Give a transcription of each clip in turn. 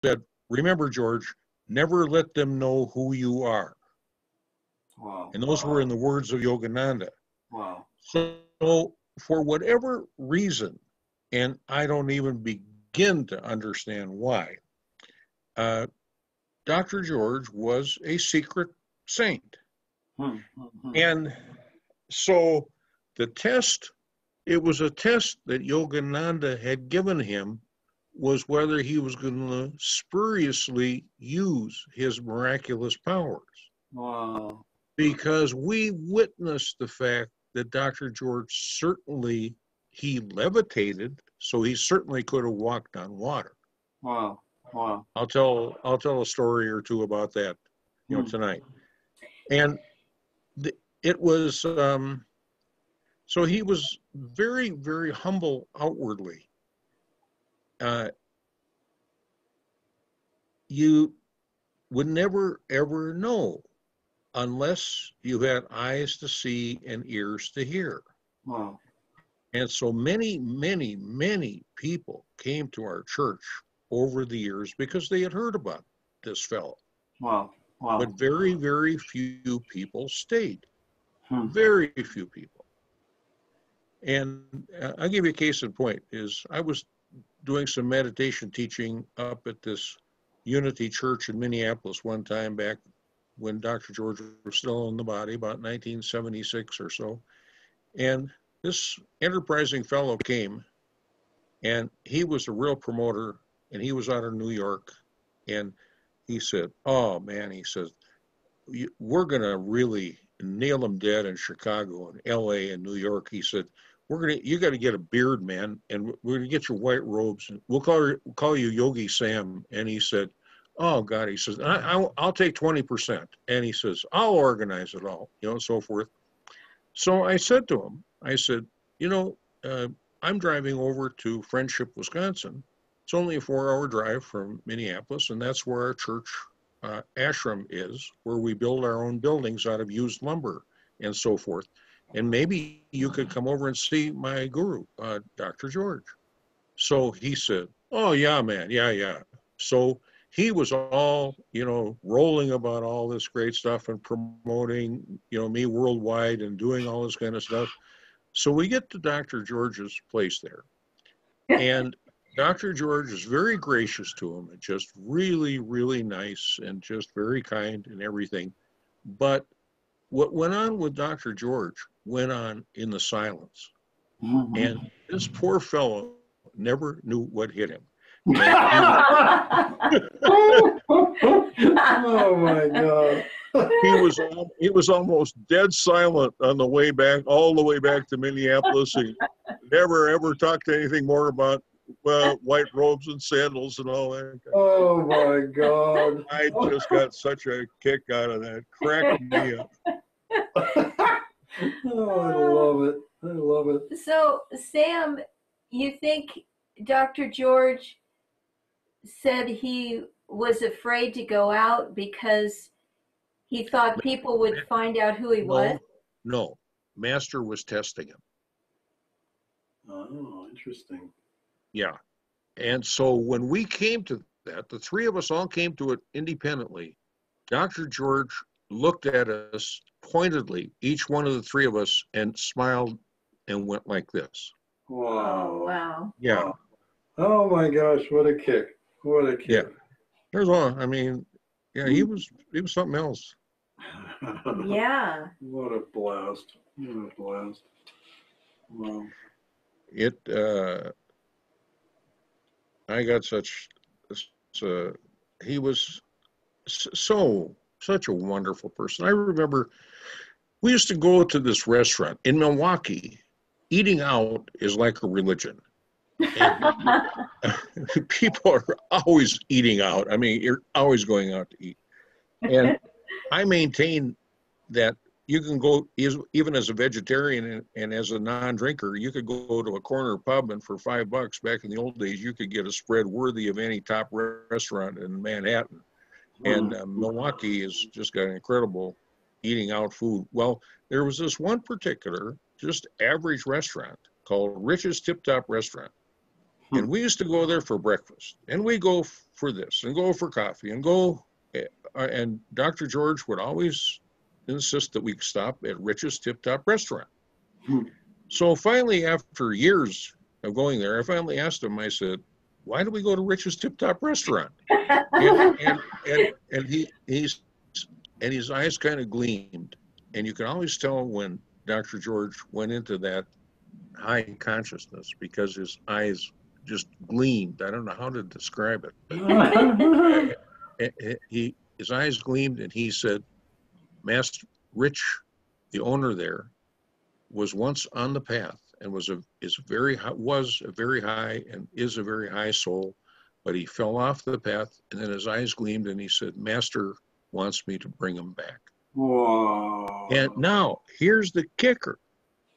said, remember, George, never let them know who you are. Wow. And those were in the words of Yogananda. Wow. So for whatever reason, and I don't even begin to understand why, Dr. George was a secret saint. And so the test, it was a test that Yogananda had given him, was whether he was going to spuriously use his miraculous powers. Wow. Because we witnessed the fact that Dr. George certainly, he levitated, so he certainly could have walked on water. Wow. Wow. I'll tell a story or two about that, tonight. And it was, so he was very, very humble outwardly. You would never, ever know unless you had eyes to see and ears to hear. Wow. And so many, many, many people came to our church over the years because they had heard about this fellow. Wow. Wow. But very, very few people stayed. Very few people. And I'll give you a case in point. Is I was doing some meditation teaching up at this Unity Church in Minneapolis one time back when Dr. George was still in the body, about 1976 or so. And this enterprising fellow came, and he was a real promoter, and he was out of New York. And he said, oh man, he says, we're going to really nail them dead in Chicago and LA and New York. He said, you got to get a beard, man, and we're going to get your white robes, and we'll call you Yogi Sam. And he said, oh God, he says, I'll take 20%. And he says, I'll organize it all, and so forth. So I said to him, I said, I'm driving over to Friendship, Wisconsin. It's only a 4-hour drive from Minneapolis, and that's where our church ashram is, where we build our own buildings out of used lumber and so forth. And maybe you could come over and see my guru, Dr. George. So he said, oh yeah, man, yeah. So he was all, rolling about all this great stuff and promoting, me worldwide and doing all this kind of stuff. So we get to Dr. George's place there. And Dr. George is very gracious to him and just really, really nice and just very kind and everything. But what went on with Dr. George went on in the silence. And this poor fellow never knew what hit him. Oh my God. He was almost dead silent on the way back, all the way back to Minneapolis. He never ever talked anything more about white robes and sandals and all that. Oh my God. I just got such a kick out of that. Cracked me up. Oh, I love it. I love it. So, Sam, you think Dr. George said he was afraid to go out because he thought people would find out who he was? No. Master was testing him. Oh, interesting. Yeah. And so when we came to that, the three of us all came to it independently. Dr. George looked at us pointedly, each one of the three of us, and smiled and went like this. Wow. Oh, wow. Yeah. Wow. Oh my gosh, what a kick. What a kick. Yeah. There's all, he was something else. Yeah. What a blast. What a blast. Wow. I got he was such a wonderful person. I remember we used to go to this restaurant in Milwaukee. Eating out is like a religion. And people are always eating out. You're always going out to eat. And I maintain that you can go, even as a vegetarian and as a non-drinker, you could go to a corner pub and for $5 back in the old days, you could get a spread worthy of any top restaurant in Manhattan. And Milwaukee has just got incredible eating out food. Well, there was this one particular, just average restaurant called Rich's Tip Top Restaurant. And we used to go there for breakfast, and we go for this and go for coffee and go. And Dr. George would always insist that we stop at Rich's Tip Top Restaurant. So finally, after years of going there, I finally asked him, I said, why do we go to Rich's Tip Top Restaurant? And his eyes kind of gleamed. And you can always tell when Dr. George went into that high consciousness because his eyes just gleamed. I don't know how to describe it. His eyes gleamed, and he said, Master Rich, the owner there, was once on the path and was a very high and is a very high soul, but he fell off the path, and then his eyes gleamed, and he said, Master wants me to bring him back. Whoa. And now here's the kicker.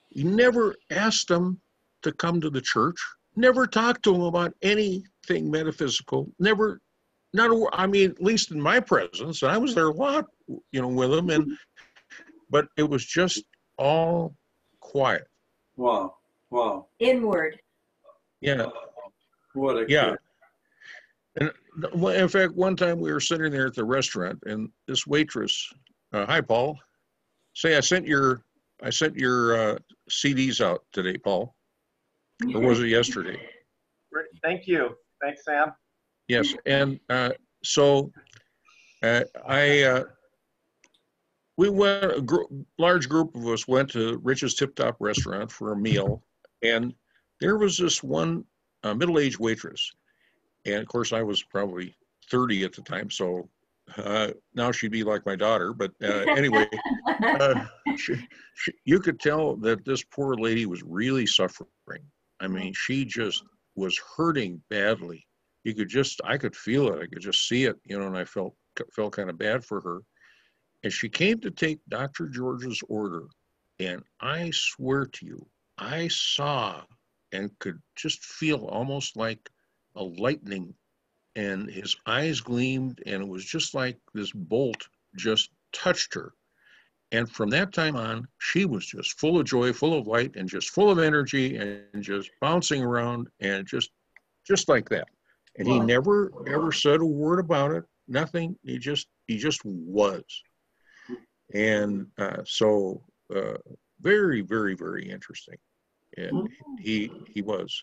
He never asked him to come to the church, never talked to him about anything metaphysical, at least in my presence, and I was there a lot, with him, but it was just all quiet. Wow. Inward. Yeah. What a Yeah. kid. And in fact, one time we were sitting there at the restaurant, and this waitress, hi, Paul, I sent your CDs out today, Paul. Or was it yesterday? Thank you. Thanks, Sam. Yes. And we went, large group of us went to Rich's Tip Top Restaurant for a meal. And there was this one middle-aged waitress. And of course, I was probably 30 at the time. So now she'd be like my daughter. But anyway, you could tell that this poor lady was really suffering. I mean, she just was hurting badly. I could feel it. I could just see it, and I felt kind of bad for her. And she came to take Dr. George's order. And I swear to you, I saw and could just feel almost like a lightning, and his eyes gleamed, and it was just like this bolt just touched her. And from that time on, she was just full of joy, full of light, and just full of energy, and just bouncing around, and just like that. And he never ever said a word about it. Nothing. He just was. And so very, very, very interesting. And he was.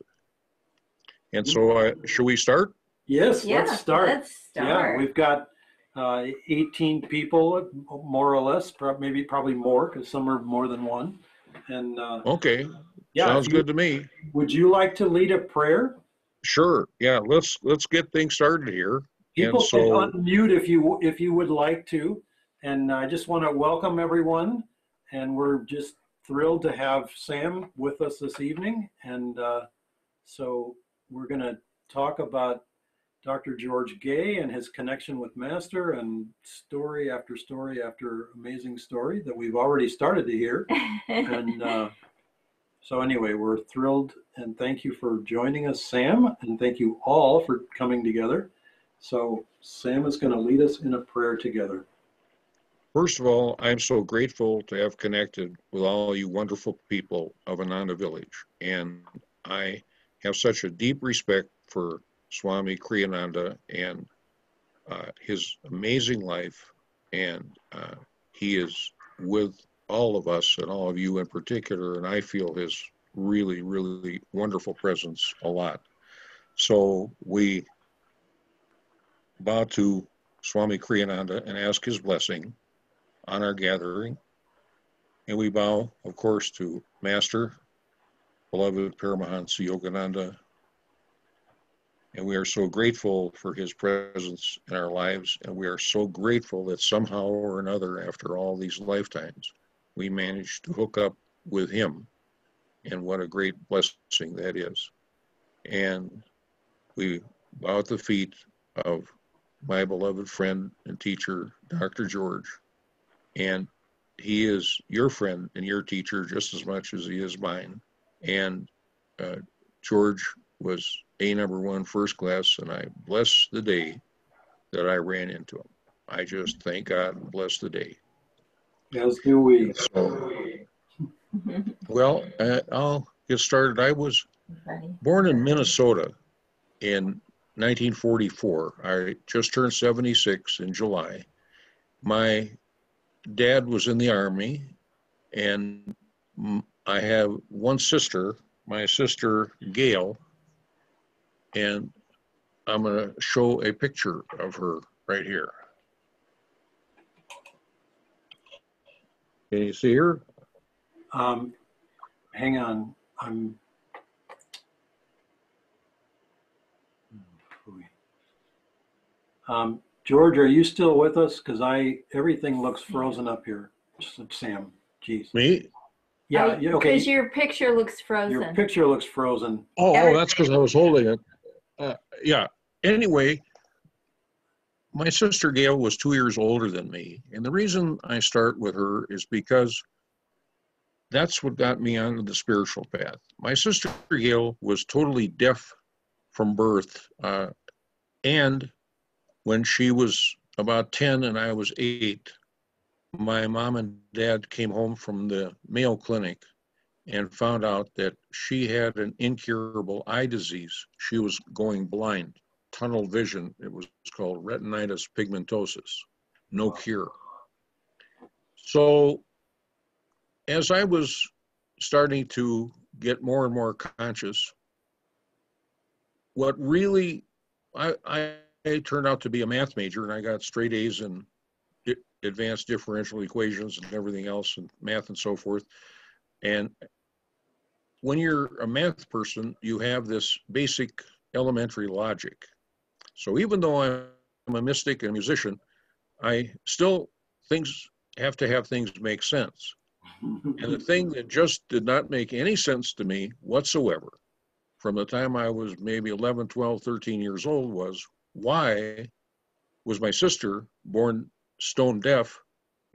And so should we start? Yes, Yeah, let's start. let's start. Yeah, we've got 18 people, more or less, probably more, because some are more than one. And Okay. yeah, Sounds good to me. Would you like to lead a prayer? Sure. Yeah. Let's get things started here. People can unmute if you would like to. And I just want to welcome everyone. And we're just thrilled to have Sam with us this evening. And so we're going to talk about Dr. George Gaye and his connection with Master, and story after story after amazing story that we've already started to hear. And so anyway, we're thrilled, and thank you for joining us, Sam, and thank you all for coming together. So Sam is going to lead us in a prayer together. First of all, I'm so grateful to have connected with all you wonderful people of Ananda Village. And I have such a deep respect for Swami Kriyananda and his amazing life. And he is with all of us and all of you in particular. And I feel his really, really wonderful presence a lot. So we bow to Swami Kriyananda and ask his blessing on our gathering. And we bow, of course, to Master, beloved Paramahansa Yogananda. And we are so grateful for his presence in our lives. And we are so grateful that somehow or another, after all these lifetimes, we managed to hook up with him. And what a great blessing that is. And we bow at the feet of my beloved friend and teacher, Dr. George. And he is your friend and your teacher just as much as he is mine. And George was #1 first class, and I bless the day that I ran into him. I just thank God and bless the day. As do we. So, well, I'll get started. I was Funny. Born in Minnesota in 1944. I just turned 76 in July. My dad was in the Army, and I have one sister, my sister Gaye, and I'm going to show a picture of her right here. Can you see her? Hang on. George, are you still with us? Because everything looks frozen up here. Sam, geez. Me? Yeah, Okay. okay. Because your picture looks frozen. Your picture looks frozen. Oh, that's because I was holding it. Yeah. Anyway, my sister Gail was 2 years older than me. And the reason I start with her is because that's what got me onto the spiritual path. My sister Gail was totally deaf from birth. And when she was about 10 and I was 8, my mom and dad came home from the Mayo Clinic and found out that she had an incurable eye disease. She was going blind, tunnel vision. It was called retinitis pigmentosus, no cure. So as I was starting to get more and more conscious, what really, I turned out to be a math major, and I got straight A's in advanced differential equations and everything else, and math and so forth. And when you're a math person, you have this basic elementary logic. So even though I'm a mystic and a musician, I still have to have things make sense. And the thing that just did not make any sense to me whatsoever from the time I was maybe 11, 12, 13 years old was, why was my sister born stone deaf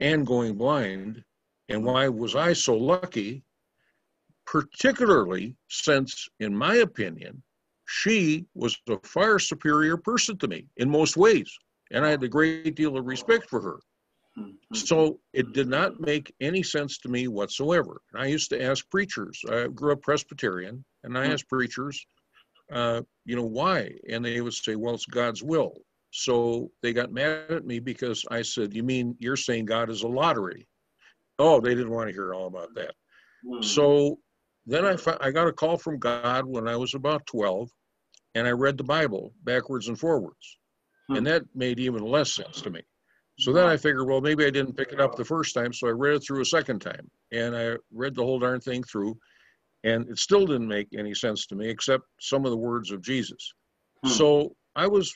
and going blind? And why was I so lucky, particularly since, in my opinion, she was a far superior person to me in most ways. And I had a great deal of respect for her. So it did not make any sense to me whatsoever. And I used to ask preachers. I grew up Presbyterian, and I asked preachers, why? And they would say, well, it's God's will. So they got mad at me because I said, you mean you're saying God is a lottery? Oh, they didn't want to hear all about that. So then I got a call from God when I was about 12, and I read the Bible backwards and forwards. And that made even less sense to me. So then I figured, well, maybe I didn't pick it up the first time, so I read it through a second time. And I read the whole darn thing through, and it still didn't make any sense to me, except some of the words of Jesus. So I was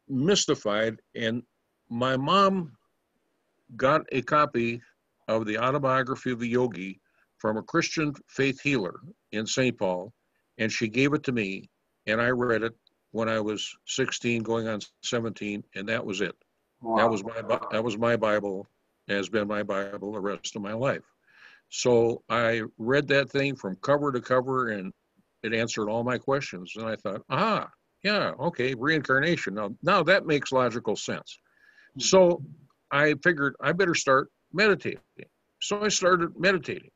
mystified, and my mom got a copy of the Autobiography of the Yogi from a Christian faith healer in St. Paul, and she gave it to me, and I read it when I was 16, going on 17, and that was it. Wow. That was my Bible, has been my Bible the rest of my life. So I read that thing from cover to cover, and it answered all my questions. And I thought, yeah, okay, reincarnation. Now that makes logical sense. So I figured I better start meditating. So I started meditating,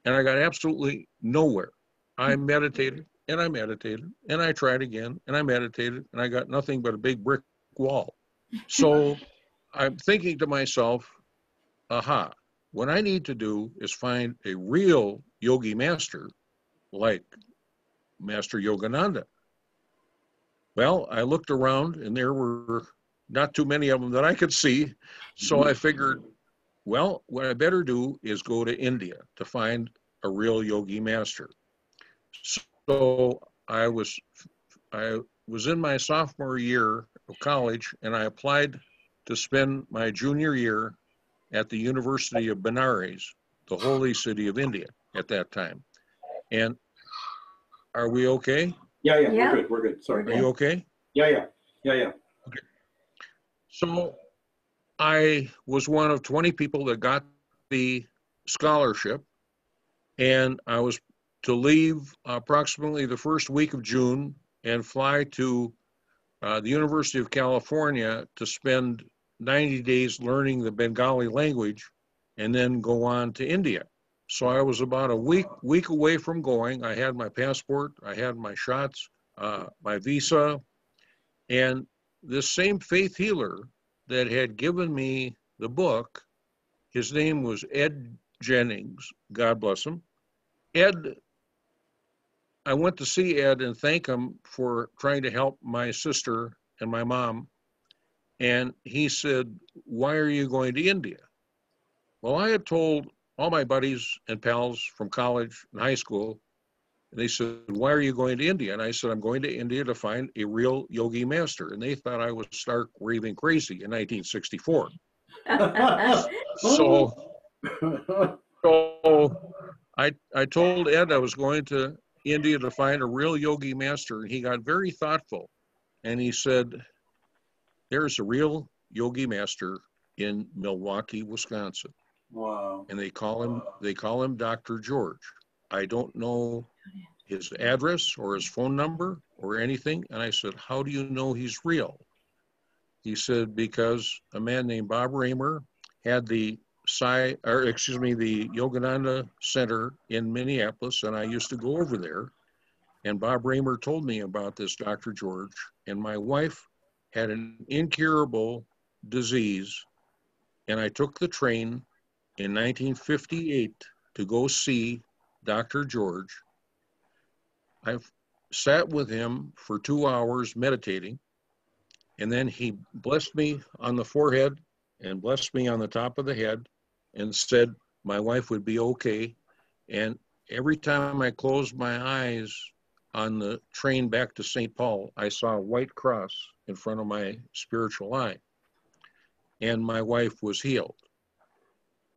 and I got absolutely nowhere. I meditated, and I meditated, and I tried again, and I meditated, and I got nothing but a big brick wall. So I'm thinking to myself, what I need to do is find a real yogi master like Master Yogananda. Well, I looked around, and there were not too many of them that I could see. So I figured, well, what I better do is go to India to find a real yogi master. So I was in my sophomore year of college, and I applied to spend my junior year at the University of Benares, the holy city of India at that time. And are we okay? Yeah. We're good. Sorry. Are you okay? Yeah. Okay. So I was one of 20 people that got the scholarship, and I was to leave approximately the first week of June and fly to the University of California to spend 90 days learning the Bengali language and then go on to India. So I was about a week away from going. I had my passport, I had my shots, my visa, and this same faith healer that had given me the book, his name was Ed Jennings, God bless him. Ed, I went to see Ed and thank him for trying to help my sister and my mom. And he said, "Why are you going to India?" Well, I had told all my buddies and pals from college and high school, and they said, "Why are you going to India?" And I said, "I'm going to India to find a real yogi master." And they thought I was stark raving crazy in 1964. So, so I told Ed I was going to India to find a real yogi master, and he got very thoughtful. And he said, "There's a real yogi master in Milwaukee, Wisconsin." Wow. And they call him Dr. George. I don't know his address or his phone number or anything. And I said, "How do you know he's real?" He said, "Because a man named Bob Raymer had the Yogananda Center in Minneapolis, and I used to go over there. And Bob Raymer told me about this Dr. George, and my wife had an incurable disease, and I took the train in 1958 to go see Dr. George. I sat with him for 2 hours meditating, and then he blessed me on the forehead and blessed me on the top of the head and said my wife would be okay. And every time I closed my eyes on the train back to St. Paul, I saw a white cross in front of my spiritual eye, and my wife was healed.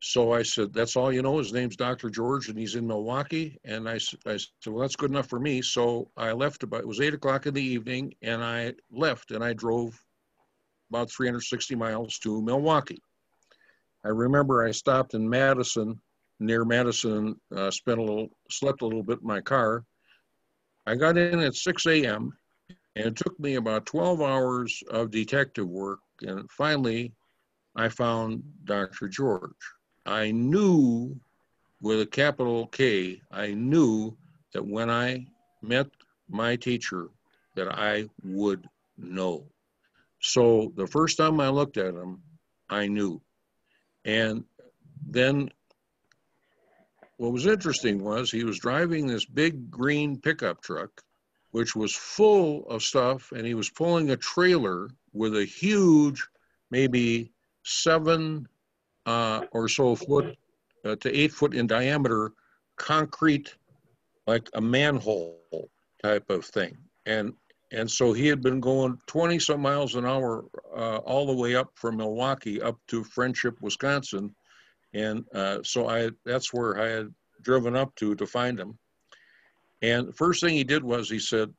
So I said, "That's all you know? His name's Dr. George, and he's in Milwaukee." And I said, "Well, that's good enough for me." So I left it was 8 o'clock in the evening, and I left, and I drove about 360 miles to Milwaukee. I remember I stopped in Madison, near Madison, slept a little bit in my car. I got in at 6 a.m., and it took me about 12 hours of detective work, and finally I found Dr. George. I knew, with a capital K, I knew that when I met my teacher that I would know. So the first time I looked at him, I knew. And then what was interesting was he was driving this big green pickup truck, which was full of stuff, and he was pulling a trailer with a huge, maybe 7 or so foot to 8 foot in diameter concrete, like a manhole type of thing. And so he had been going 20 some miles an hour all the way up from Milwaukee up to Friendship, Wisconsin. And so that's where I had driven up to find him. And the first thing he did was he said,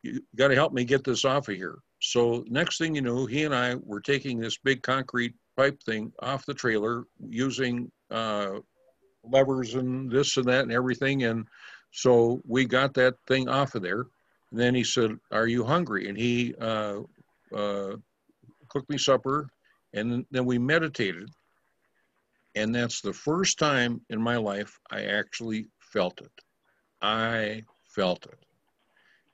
"You got to help me get this off of here." So next thing you know, he and I were taking this big concrete pipe thing off the trailer using levers and this and that and everything. And so we got that thing off of there. And then he said, "Are you hungry?" And he cooked me supper, and then we meditated. And that's the first time in my life I actually felt it. I felt it.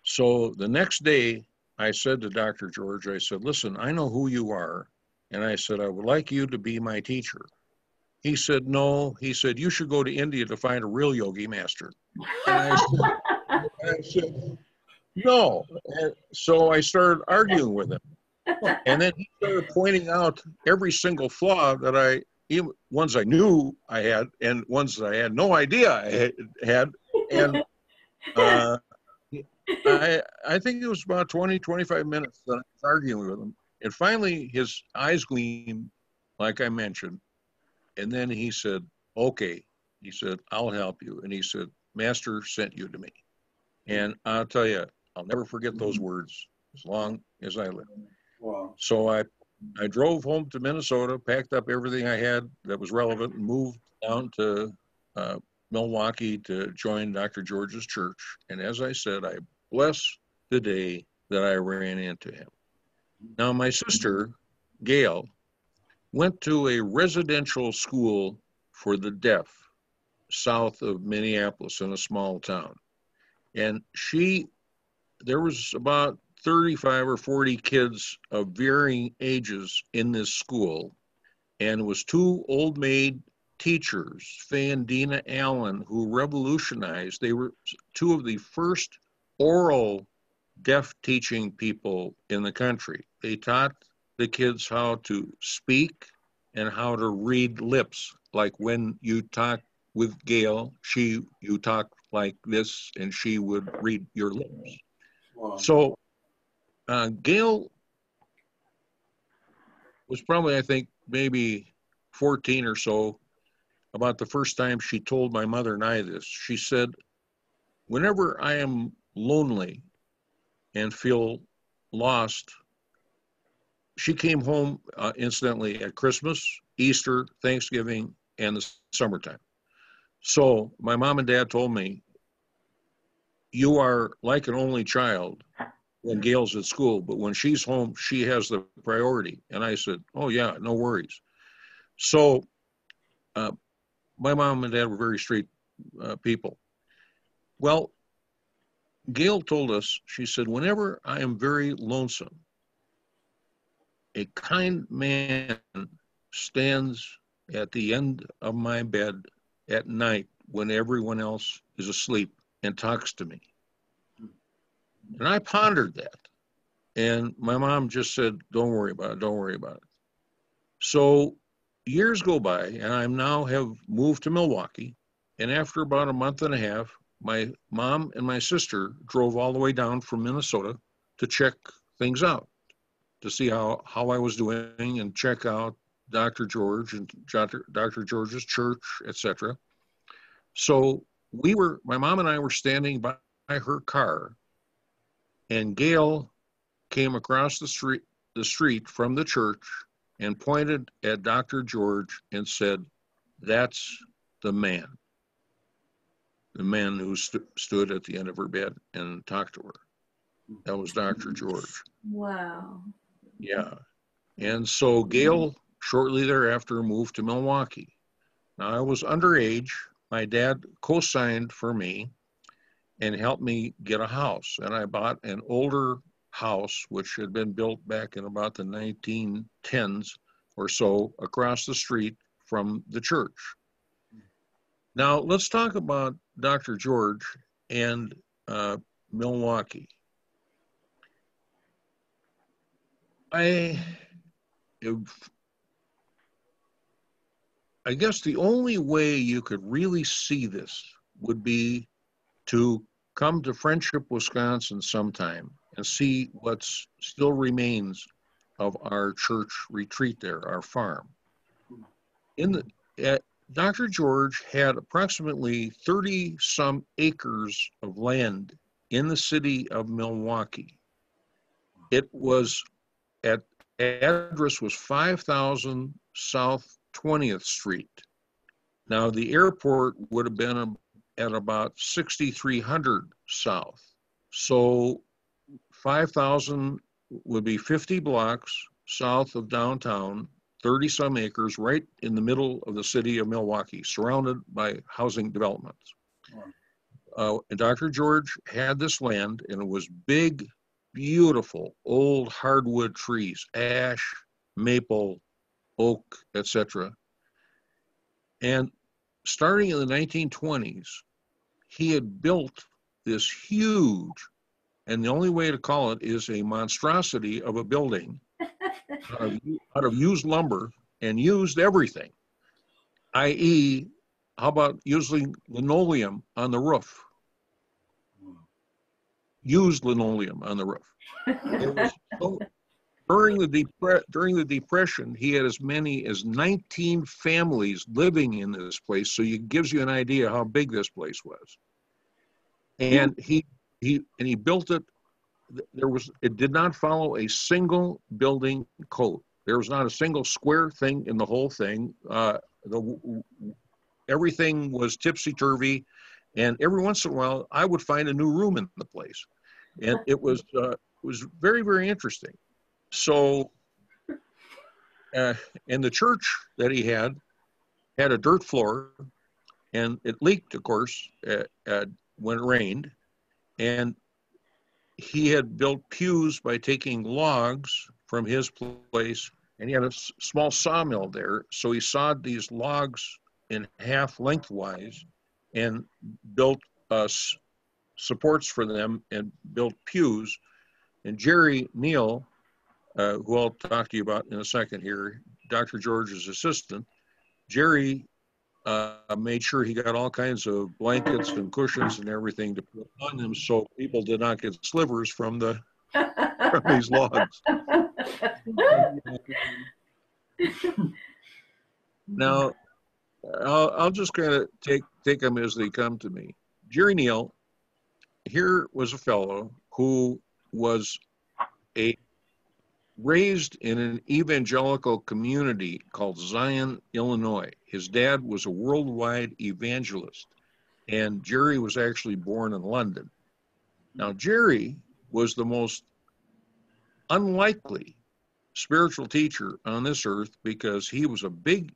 So the next day, I said to Dr. George, I said, "Listen, I know who you are." And I said, "I would like you to be my teacher." He said, "No." He said, "You should go to India to find a real yogi master." And I said, "No." And so I started arguing with him. And then he started pointing out every single flaw that ones I knew I had and ones that I had no idea I had. And I think it was about 20, 25 minutes that I was arguing with him. And finally, his eyes gleamed, like I mentioned. And then he said, "Okay." He said, "I'll help you." And he said, "Master sent you to me." And I'll tell you, I'll never forget those words as long as I live. Wow. So I drove home to Minnesota, packed up everything I had that was relevant, and moved down to Milwaukee to join Dr. George's church. And as I said, I bless the day that I ran into him. Now, my sister, Gaye, went to a residential school for the deaf south of Minneapolis in a small town. And there was about 35 or 40 kids of varying ages in this school. And it was two old maid teachers, Faye and Dina Allen, who revolutionized. They were two of the first oral deaf teaching people in the country. They taught the kids how to speak and how to read lips. Like when you talk with Gail, you talk like this and she would read your lips. Wow. So Gail was probably, I think, maybe 14 or so, about the first time she told my mother and I this. She said, whenever I am lonely and feel lost, she came home, incidentally, at Christmas, Easter, Thanksgiving, and the summertime. So my mom and dad told me, you are like an only child when Gail's at school, but when she's home, she has the priority. And I said, oh yeah, no worries. So my mom and dad were very straight people. Well, Gail told us, she said, whenever I am very lonesome, a kind man stands at the end of my bed at night when everyone else is asleep and talks to me. And I pondered that. And my mom just said, don't worry about it, don't worry about it. So years go by, and I now have moved to Milwaukee. And after about a month and a half, my mom and my sister drove all the way down from Minnesota to check things out, to see how I was doing and check out Dr. George and Dr. George's church, etc. So my mom and I were standing by her car, and Gail came across the street from the church and pointed at Dr. George and said, that's the man who stood at the end of her bed and talked to her. That was Dr. George. Wow. Yeah. And so Gail shortly thereafter moved to Milwaukee. Now I was underage. My dad co-signed for me and helped me get a house. And I bought an older house, which had been built back in about the 1910s or so, across the street from the church. Now let's talk about Dr. George and Milwaukee. I guess the only way you could really see this would be to come to Friendship, Wisconsin sometime and see what still remains of our church retreat there, our farm. Dr. George had approximately 30-some acres of land in the city of Milwaukee. It was address was 5000 South 20th Street. Now the airport would have been at about 6300 South. So 5,000 would be 50 blocks south of downtown, 30-some acres right in the middle of the city of Milwaukee, surrounded by housing developments. And Dr. George had this land, and it was big, beautiful, old hardwood trees, ash, maple, oak, etc. And starting in the 1920s, he had built this huge, and the only way to call it is a monstrosity of a building out of used lumber and used everything, i.e., how about using linoleum on the roof? Used linoleum on the roof. It was during the Depression, he had as many as 19 families living in this place, so it gives you an idea how big this place was. And he built it. It did not follow a single building code. There was not a single square thing in the whole thing. Everything was tipsy-turvy, and every once in a while, I would find a new room in the place. And it was very, very interesting. So, and the church that he had a dirt floor, and it leaked, of course, when it rained. And he had built pews by taking logs from his place, and he had a small sawmill there. So he sawed these logs in half lengthwise and built supports for them and built pews. And Jerry Neal, who I'll talk to you about in a second here, Dr. George's assistant, Jerry made sure he got all kinds of blankets and cushions and everything to put on them so people did not get slivers from these logs. Now, I'll just kind of take them as they come to me. Jerry Neal, here was a fellow who was raised in an evangelical community called Zion, Illinois. His dad was a worldwide evangelist, and Jerry was actually born in London. Now, Jerry was the most unlikely spiritual teacher on this earth because he was a big,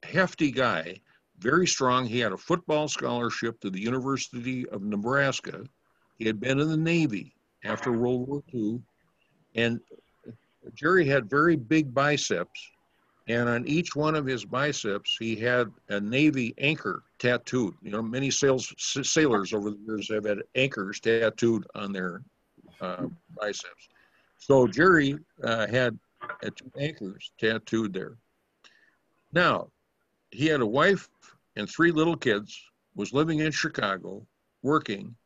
hefty guy, very strong. He had a football scholarship to the University of Nebraska. He had been in the Navy after World War II, and Jerry had very big biceps, and on each one of his biceps, he had a Navy anchor tattooed. You know, many sailors over the years have had anchors tattooed on their biceps. So Jerry had 2 anchors tattooed there. Now, he had a wife and 3 little kids, was living in Chicago, working,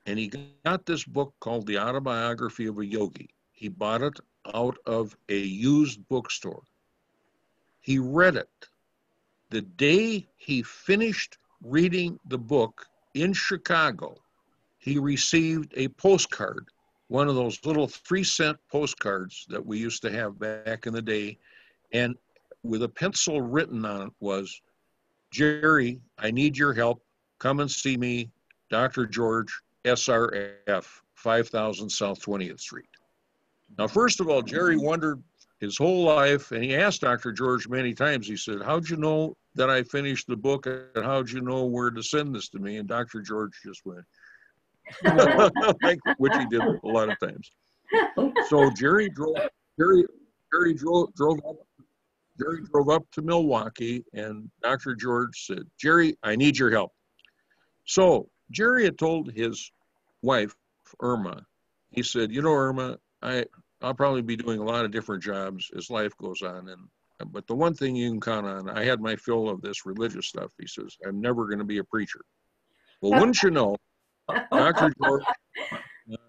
and he got this book called The Autobiography of a Yogi. He bought it out of a used bookstore. He read it. The day he finished reading the book in Chicago, he received a postcard, one of those little 3-cent postcards that we used to have back in the day, and with a pencil written on it was, "Jerry, I need your help. Come and see me, Dr. George, SRF, 5000 South 20th Street. Now, first of all, Jerry wondered his whole life, and he asked Dr. George many times, he said, "How'd you know that I finished the book, and how'd you know where to send this to me?" And Dr. George just went, which he did a lot of times. So Jerry drove up to Milwaukee, and Dr. George said, "Jerry, I need your help." So Jerry had told his wife, Irma, he said, "You know, Irma, I'll probably be doing a lot of different jobs as life goes on, but the one thing you can count on, I had my fill of this religious stuff." He says, "I'm never going to be a preacher." Well, wouldn't you know, Dr. George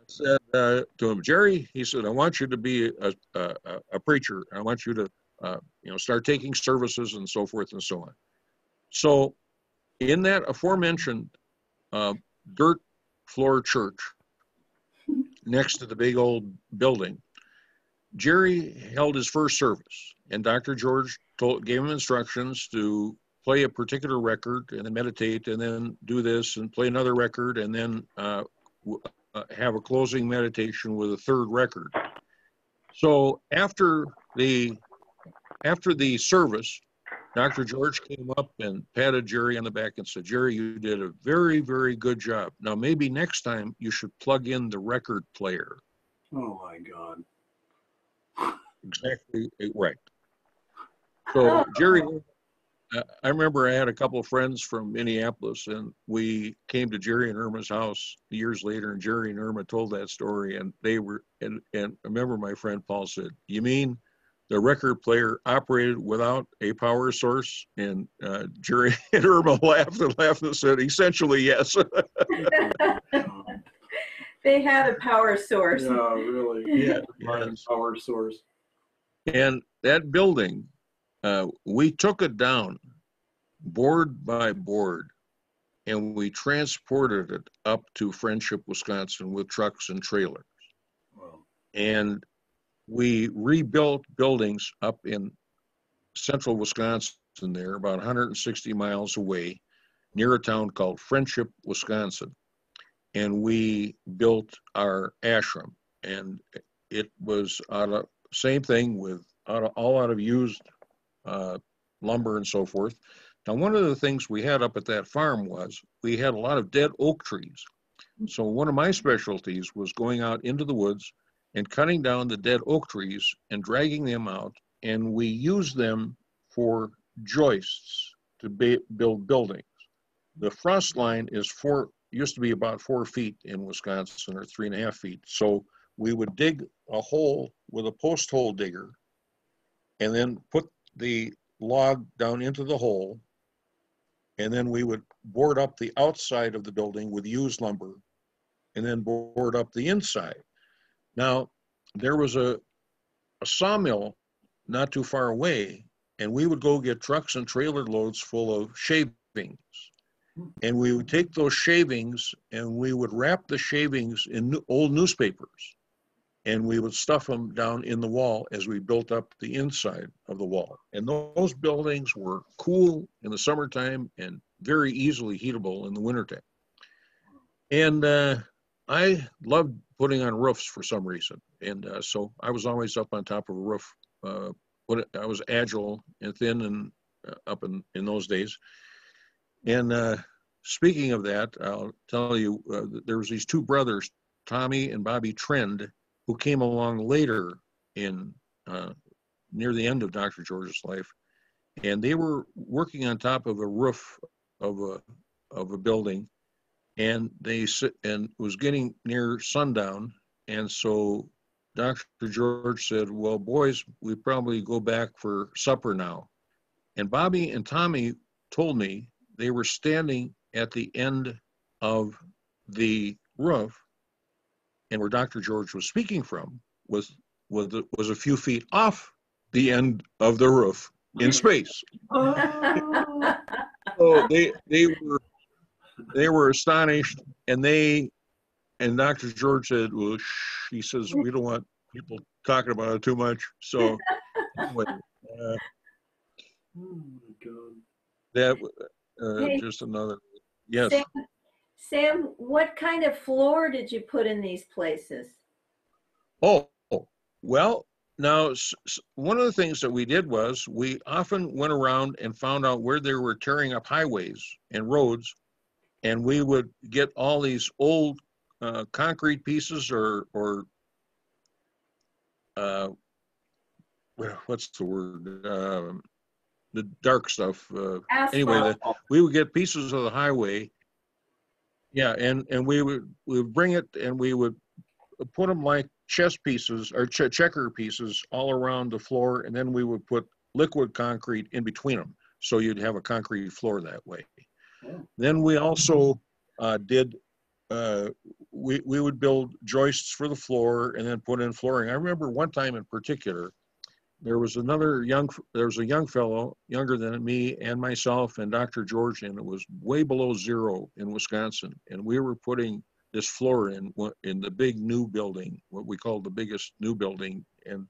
said to him, "Jerry," he said, "I want you to be a preacher. I want you to start taking services and so forth and so on." So in that aforementioned dirt floor church next to the big old building, Jerry held his first service, and Dr. George gave him instructions to play a particular record and then meditate and then do this and play another record and then have a closing meditation with a third record. So after the service, Dr. George came up and patted Jerry on the back and said, "Jerry, you did a very, very good job. Now maybe next time you should plug in the record player." Oh my God. Exactly right. So Jerry, I remember I had a couple of friends from Minneapolis, and we came to Jerry and Irma's house years later, and Jerry and Irma told that story, and and I remember my friend Paul said, "You mean the record player operated without a power source?" And Jerry and Irma laughed and said, "Essentially, yes." They had a power source. Yeah, really. Yeah, Power source. And that building, we took it down board by board, and we transported it up to Friendship, Wisconsin with trucks and trailers. Wow. And we rebuilt buildings up in central Wisconsin there, about 160 miles away, near a town called Friendship, Wisconsin. And we built our ashram, and it was same thing with all out of used lumber and so forth. Now, one of the things we had up at that farm was we had a lot of dead oak trees. So one of my specialties was going out into the woods and cutting down the dead oak trees and dragging them out. And we used them for joists to build buildings. The frost line used to be about 4 feet in Wisconsin, or 3.5 feet. So we would dig a hole with a post hole digger and then put the log down into the hole. And then we would board up the outside of the building with used lumber and then board up the inside. Now, there was a sawmill not too far away, and we would go get trucks and trailer loads full of shavings. And we would take those shavings and we would wrap the shavings in old newspapers. And we would stuff them down in the wall as we built up the inside of the wall. And those buildings were cool in the summertime and very easily heatable in the wintertime. And I loved putting on roofs for some reason. And so I was always up on top of a roof. I was agile and thin and up in those days. And speaking of that, I'll tell you, there was these two brothers, Tommy and Bobby Trend, who came along later in near the end of Dr. George's life. And they were working on top of a roof of a building, and it was getting near sundown. And so Dr. George said, well, boys, we probably go back for supper now. And Bobby and Tommy told me they were standing at the end of the roof, and where Dr. George was speaking from was a few feet off the end of the roof in space. Oh. So they were astonished, and Dr. George said, well, he says, we don't want people talking about it too much. So anyway, Oh my God. that Hey, just another, yes. Sam, what kind of floor did you put in these places? Oh, well, now one of the things that we did was we often went around and found out where they were tearing up highways and roads, and we would get all these old concrete pieces or what's the word? The dark stuff. Anyway, we would get pieces of the highway. Yeah, and we would bring it, and we would put them like chess pieces or checker pieces all around the floor, and then we would put liquid concrete in between them, so you'd have a concrete floor that way. Then we also we would build joists for the floor and then put in flooring. I remember one time in particular, there was a young fellow, younger than me and myself and Dr. George, and it was way below zero in Wisconsin. And we were putting this floor in the big new building, what we called the biggest new building. And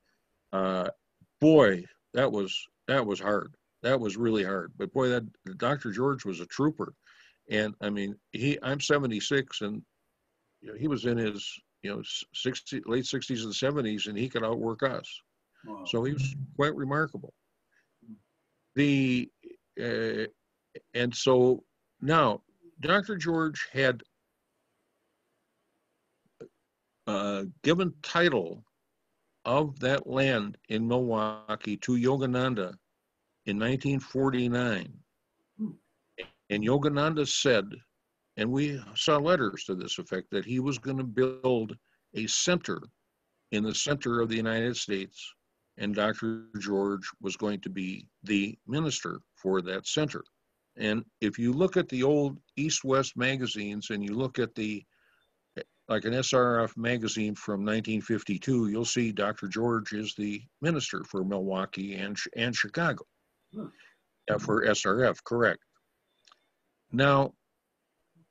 boy, that was hard. That was really hard. But boy, Dr. George was a trooper. And I mean, I'm 76, and he was in his late 60s and 70s, and he could outwork us. Wow. So he was quite remarkable. And so now Dr. George had given title of that land in Milwaukee to Yogananda in 1949. And Yogananda said, and we saw letters to this effect, that he was going to build a center in the center of the United States, and Dr. George was going to be the minister for that center. And if you look at the old East-West magazines, and you look at like an SRF magazine from 1952, you'll see Dr. George is the minister for Milwaukee and Chicago. For SRF, correct. Now,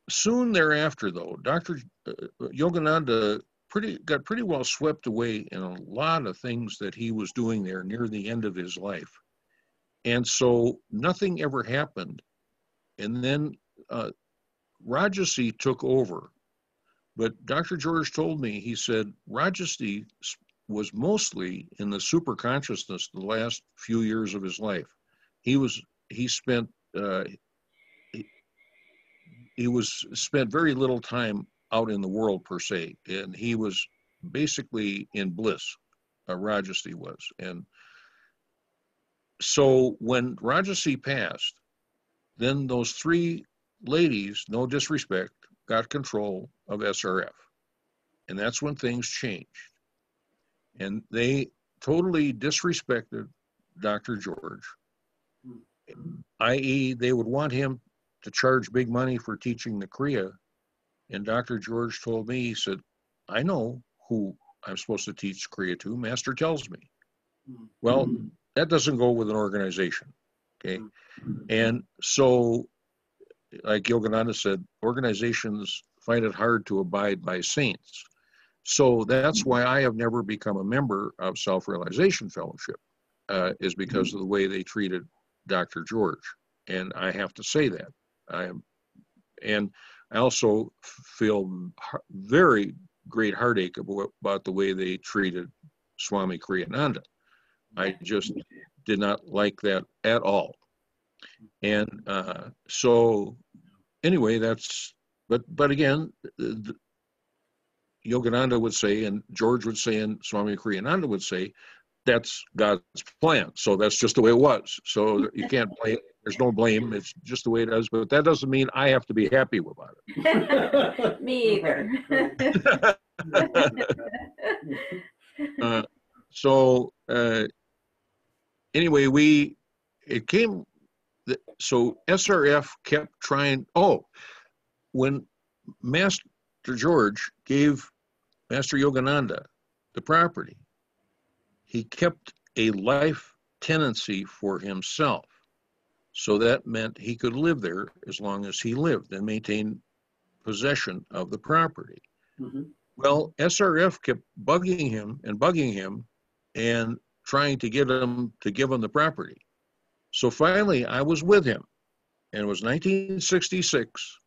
soon thereafter, though, Dr. Yogananda got pretty well swept away in a lot of things that he was doing there near the end of his life. And so nothing ever happened. And then Rajasi took over. But Dr. George told me, he said, Rajasi was mostly in the super consciousness the last few years of his life. He spent he was spent very little time out in the world per se, and he was basically in bliss. Rajasi was, and so when Rajasi passed, then those three ladies, no disrespect, got control of SRF, and that's when things changed, and they totally disrespected Dr. George, i.e., they would want him to charge big money for teaching the Kriya. And Dr. George told me, he said, I know who I'm supposed to teach Kriya to. Master tells me. Well, that doesn't go with an organization, okay? And so, like Yogananda said, organizations find it hard to abide by saints. So that's why I have never become a member of Self-Realization Fellowship, is because of the way they treated Dr. George. And I have to say that. And I also feel very great heartache about the way they treated Swami Kriyananda. I just did not like that at all. And so anyway, but again, Yogananda would say, and George would say, and Swami Kriyananda would say, that's God's plan. So that's just the way it was. So you can't blame, there's no blame. It's just the way it is. But that doesn't mean I have to be happy about it. Me either. So anyway, so SRF kept trying, when Master George gave Master Yogananda the property, he kept a life tenancy for himself. So that meant he could live there as long as he lived and maintain possession of the property. Well, SRF kept bugging him and trying to get him to give him the property. So finally, I was with him, and it was 1966,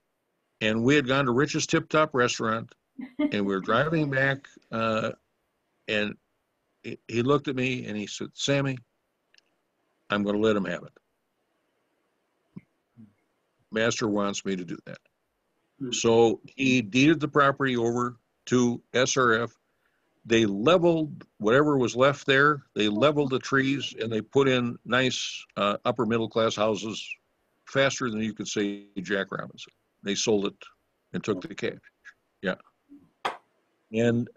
and we had gone to Rich's Tip Top Restaurant, and we were driving back, and he looked at me and he said, Sammy, I'm going to let him have it. Master wants me to do that. So he deeded the property over to SRF. They leveled whatever was left there. They leveled the trees and they put in nice upper middle class houses faster than you could say Jack Robinson. They sold it and took the cash. Yeah. And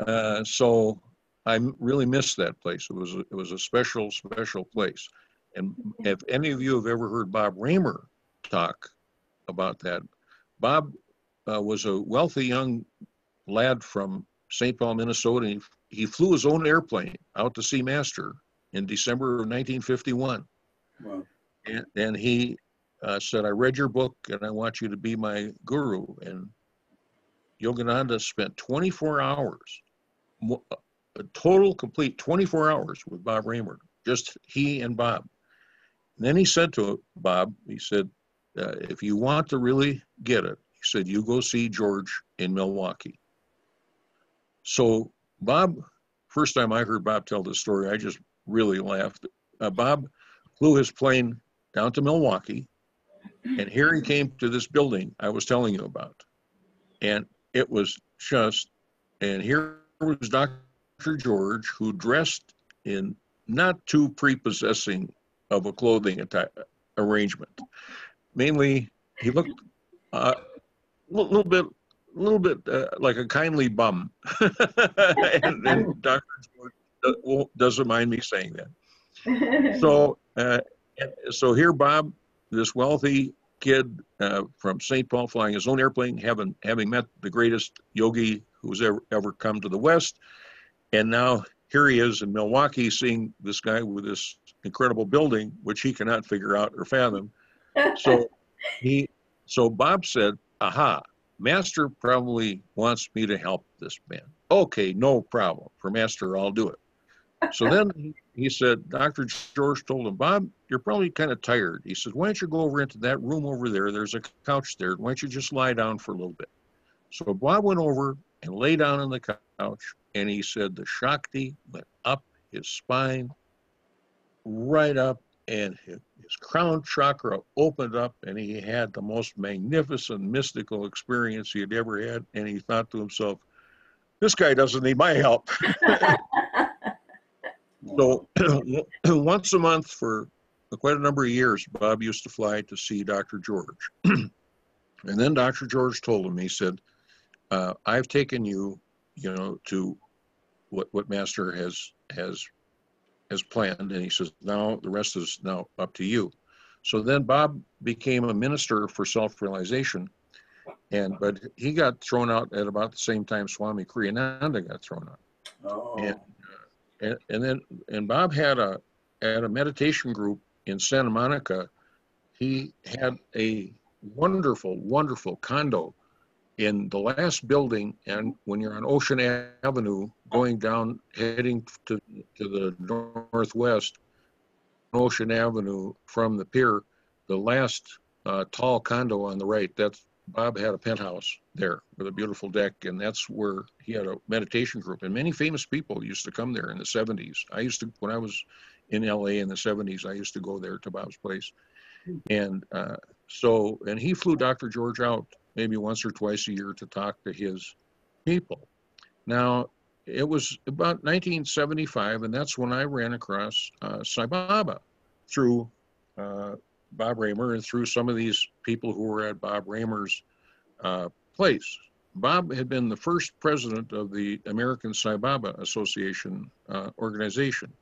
so I really missed that place. It was a special place. And if any of you have ever heard Bob Raymer talk about that, Bob was a wealthy young lad from St. Paul, Minnesota. And he flew his own airplane out to see Master in December of 1951. Wow. And he said, I read your book and I want you to be my guru. And Yogananda spent 24 hours, a total complete 24 hours with Bob Raymer, just he and Bob. And then he said to Bob, he said, if you want to really get it, he said, you go see George in Milwaukee. So Bob, first time I heard Bob tell this story, I just really laughed. Bob flew his plane down to Milwaukee, and here he came to this building I was telling you about. And it was just, and here was Dr. George, who dressed in not too prepossessing of a clothing arrangement. Mainly, he looked a little bit like a kindly bum. and Dr. George doesn't mind me saying that. So here Bob, this wealthy kid from St. Paul, flying his own airplane, having met the greatest yogi who's ever come to the West. And now here he is in Milwaukee seeing this guy with this incredible building, which he cannot figure out or fathom. So Bob said, aha, Master probably wants me to help this man. Okay, no problem. For Master, I'll do it. So then he said, Dr. George told him, Bob, you're probably kind of tired. He said, why don't you go over into that room over there? There's a couch there. Why don't you just lie down for a little bit? So Bob went over and lay down on the couch, and he said the Shakti went up his spine, right up, and his his crown chakra opened up, and he had the most magnificent mystical experience he had ever had. And he thought to himself, this guy doesn't need my help. So once a month for quite a number of years, Bob used to fly to see Dr. George. And then Dr. George told him, he said, I've taken you, to what Master has planned. And he says, now the rest is now up to you. So then Bob became a minister for self-realization. But he got thrown out at about the same time Swami Kriyananda got thrown out. Oh. And Bob had a meditation group in Santa Monica. He had a wonderful, wonderful condo in the last building, and when you're on Ocean Avenue going down, heading to the northwest, Ocean Avenue from the pier, the last tall condo on the right, that's Bob had a penthouse there with a beautiful deck, and that's where he had a meditation group. And many famous people used to come there in the 70s. When I was in LA in the 70s, I used to go there to Bob's place. And and he flew Dr. George out maybe once or twice a year to talk to his people. Now, it was about 1975, and that's when I ran across Sai Baba through Bob Raymer and through some of these people who were at Bob Raymer's place. Bob had been the first president of the American Sai Baba Association organization.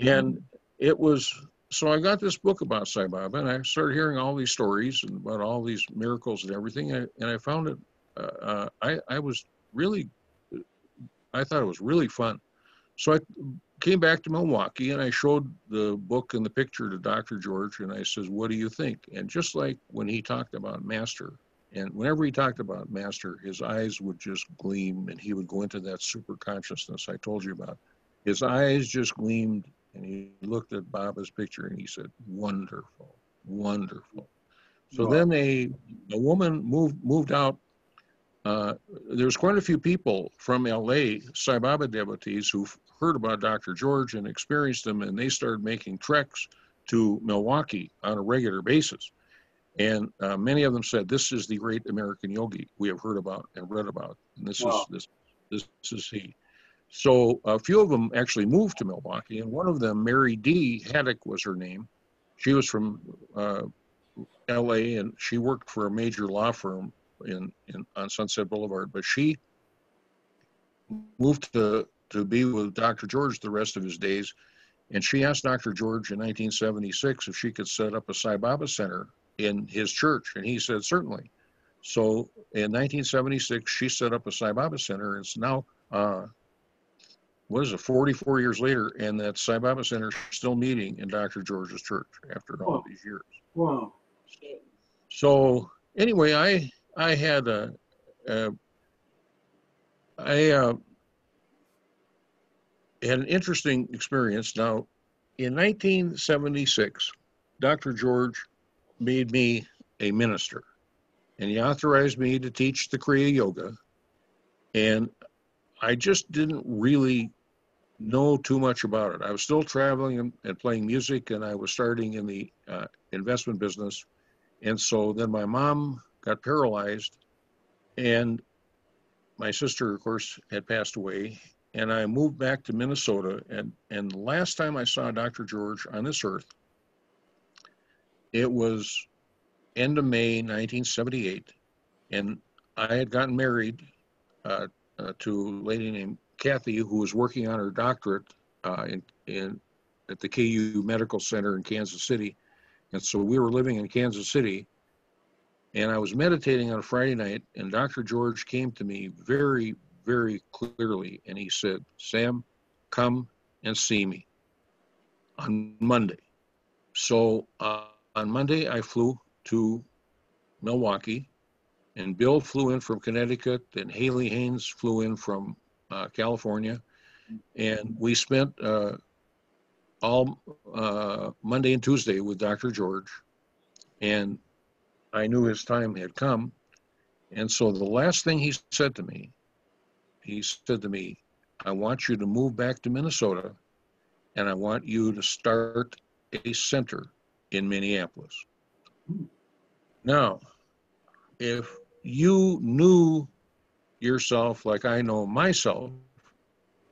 And it was, so I got this book about Sai Baba, and I started hearing all these stories and about all these miracles and everything, and I found it, I thought it was really fun. So I came back to Milwaukee, and I showed the book and the picture to Dr. George, and I says, what do you think? And just like when he talked about Master, and whenever he talked about Master, his eyes would just gleam, and he would go into that super consciousness I told you about. His eyes just gleamed, and he looked at Baba's picture, and he said, wonderful, wonderful. So then a woman moved out. There's quite a few people from LA, Sai Baba devotees, who've heard about Dr. George and experienced him, and they started making treks to Milwaukee on a regular basis. And many of them said, this is the great American yogi we have heard about and read about. And this is he. So a few of them actually moved to Milwaukee, and one of them, Mary D. Haddock was her name. She was from LA, and she worked for a major law firm on Sunset Boulevard, but she moved to be with Dr. George the rest of his days. And she asked Dr. George in 1976 if she could set up a Sai Baba center in his church. And he said, certainly. So in 1976, she set up a Sai Baba center. It's now, 44 years later, and that Sai Baba center is still meeting in Dr. George's church after all these years. Wow. So anyway, I had an interesting experience. Now, in 1976, Dr. George made me a minister, and he authorized me to teach the Kriya Yoga, and I just didn't really know too much about it. I was still traveling and playing music, and I was starting in the investment business, and so then my mom got paralyzed, and my sister, of course, had passed away, and I moved back to Minnesota, and the last time I saw Dr. George on this earth, it was end of May 1978, and I had gotten married to a lady named Kathy, who was working on her doctorate at the KU Medical Center in Kansas City, and so we were living in Kansas City. And I was meditating on a Friday night, and Dr. George came to me very, very clearly, and he said, Sam, come and see me on Monday. So on Monday, I flew to Milwaukee, and Bill flew in from Connecticut, and Haley Haynes flew in from California, and we spent all Monday and Tuesday with Dr. George, and I knew his time had come. And so the last thing he said to me, I want you to move back to Minnesota, and I want you to start a center in Minneapolis. Now, if you knew yourself like I know myself,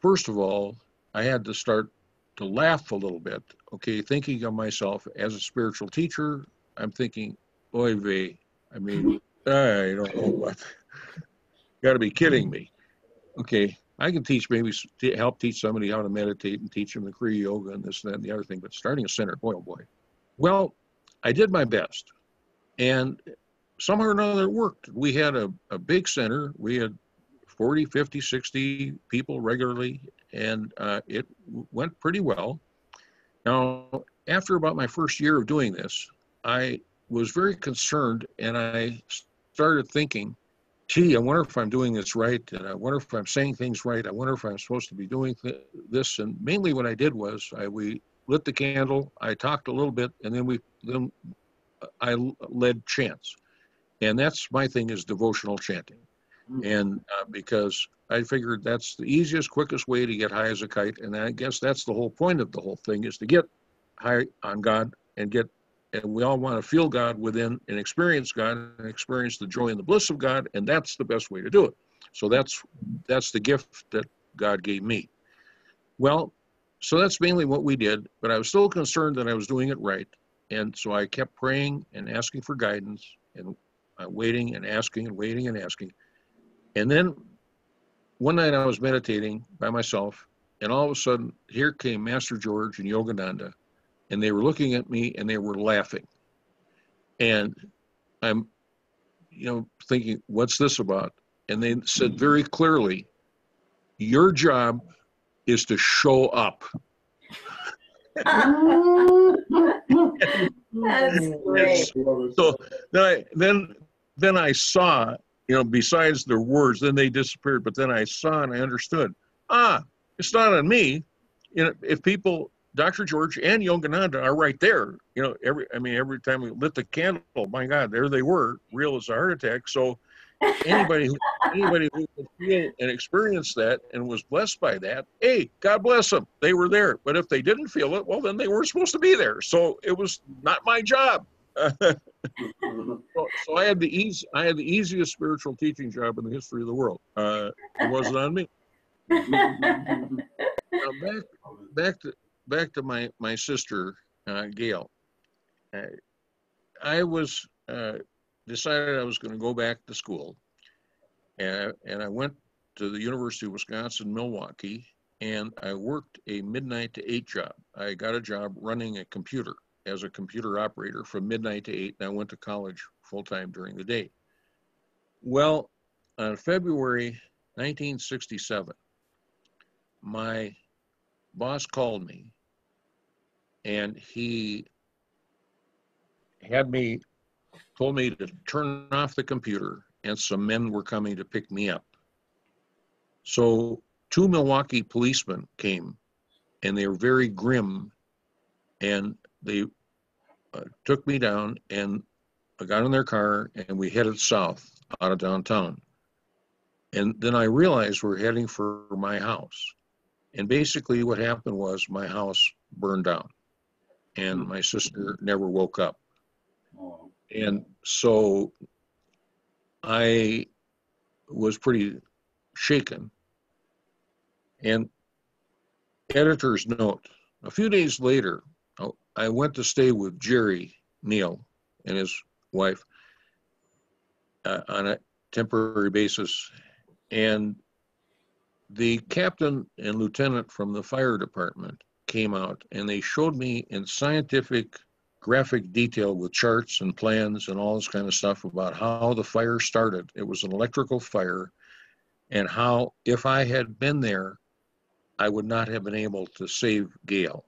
first of all, I had to start to laugh a little bit. Okay, thinking of myself as a spiritual teacher, I'm thinking, oy vey, I mean, I don't know what. Got to be kidding me. Okay, I can teach, maybe help teach somebody how to meditate and teach them the Kriya Yoga and this and that and the other thing, but starting a center, boy, oh boy. Well, I did my best. And somehow or another it worked. We had a big center. We had 40, 50, 60 people regularly, and it went pretty well. Now, after about my first year of doing this, I was very concerned, and I started thinking, gee, I wonder if I'm doing this right, and I wonder if I'm saying things right. I wonder if I'm supposed to be doing this. And mainly what I did was we lit the candle, I talked a little bit, and then I led chants. And that's my thing, is devotional chanting. And because I figured that's the easiest, quickest way to get high as a kite. And I guess that's the whole point of the whole thing, is to get high on God and we all want to feel God within and experience God and experience the joy and the bliss of God. And that's the best way to do it. So that's the gift that God gave me. Well, so that's mainly what we did, but I was still concerned that I was doing it right. And so I kept praying and asking for guidance and waiting and asking and waiting and asking. And then one night I was meditating by myself, and all of a sudden, here came Master George and Yogananda, and they were looking at me and they were laughing. And I'm, thinking, what's this about? And they said very clearly, your job is to show up. That's great. So then I saw, besides their words, then they disappeared, but then I saw and I understood, it's not on me. If people, Dr. George and Yogananda are right there, every time we lit the candle, my God, there they were, real as a heart attack. So anybody who could feel and experience that and was blessed by that, hey, God bless them, they were there. But if they didn't feel it, well, then they weren't supposed to be there. So it was not my job. So I had the easiest spiritual teaching job in the history of the world. It wasn't on me. Now back to my sister, Gail. I was decided I was going to go back to school, and I went to the University of Wisconsin, Milwaukee, and I worked a midnight to 8 job. I got a job running a computer as a computer operator from midnight to 8, and I went to college full-time during the day. Well, on February 1967, my boss called me, and he told me to turn off the computer, and some men were coming to pick me up. So 2 Milwaukee policemen came, and they were very grim, and they took me down, and I got in their car, and we headed south out of downtown. And then I realized we're heading for my house. And basically what happened was my house burned down, and my sister never woke up. And so I was pretty shaken. And editor's note, a few days later, I went to stay with Jerry Neal and his wife on a temporary basis. And the captain and lieutenant from the fire department came out, and they showed me in scientific graphic detail with charts and plans and all this kind of stuff about how the fire started. It was an electrical fire, and how if I had been there, I would not have been able to save Gail,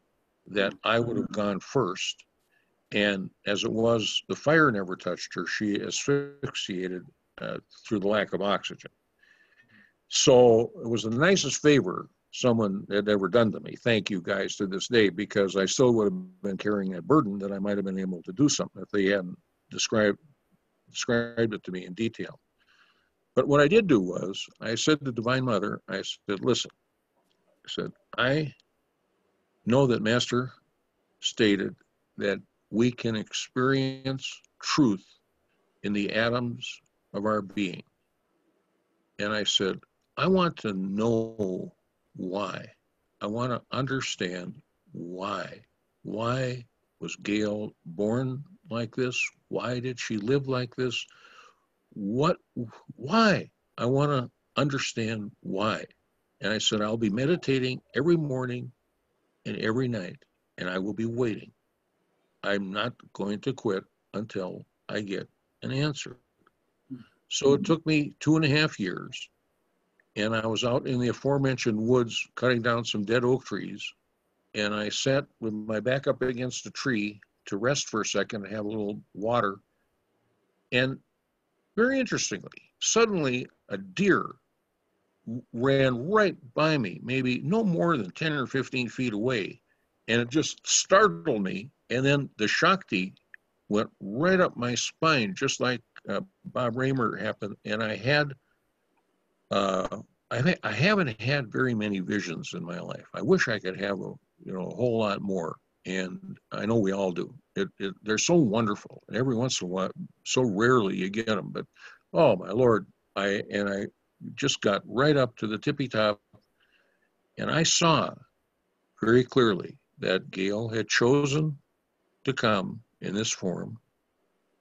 that I would have gone first. And as it was, the fire never touched her. She asphyxiated through the lack of oxygen. So it was the nicest favor someone had ever done to me. Thank you guys to this day, because I still would have been carrying that burden that I might have been able to do something if they hadn't described it to me in detail. But what I did do was, I said to Divine Mother, I said, listen, I said, I know that Master stated that we can experience truth in the atoms of our being. And I said, I want to know why. I want to understand why. Why was Gail born like this? Why did she live like this? Why? I want to understand why. And I said, I'll be meditating every morning and every night, and I will be waiting. I'm not going to quit until I get an answer. So it took me 2.5 years, and I was out in the aforementioned woods cutting down some dead oak trees, and I sat with my back up against a tree to rest for a second and have a little water. And very interestingly, suddenly a deer ran right by me, maybe no more than 10 or 15 feet away, and it just startled me. And then the Shakti went right up my spine, just like Bob Raymer happened. And I haven't had very many visions in my life. I wish I could have a whole lot more, and I know we all do. They're so wonderful, and every once in a while, so rarely you get them. But oh my Lord, I just got right up to the tippy top, and I saw very clearly that Gail had chosen to come in this form.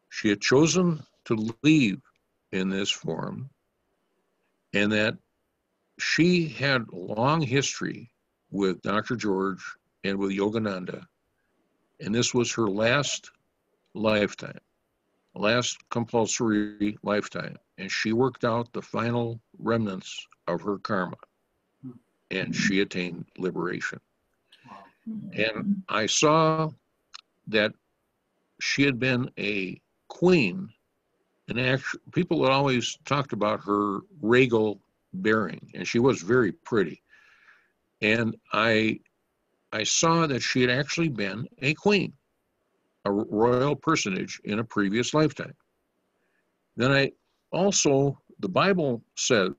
She had chosen to leave in this form, and that she had a long history with Dr. George and with Yogananda, and this was her last lifetime, last compulsory lifetime, and she worked out the final remnants of her karma, and she attained liberation. And I saw that she had been a queen, and actually, people had always talked about her regal bearing, and she was very pretty. And I saw that she had actually been a queen, a royal personage in a previous lifetime. Then the Bible says,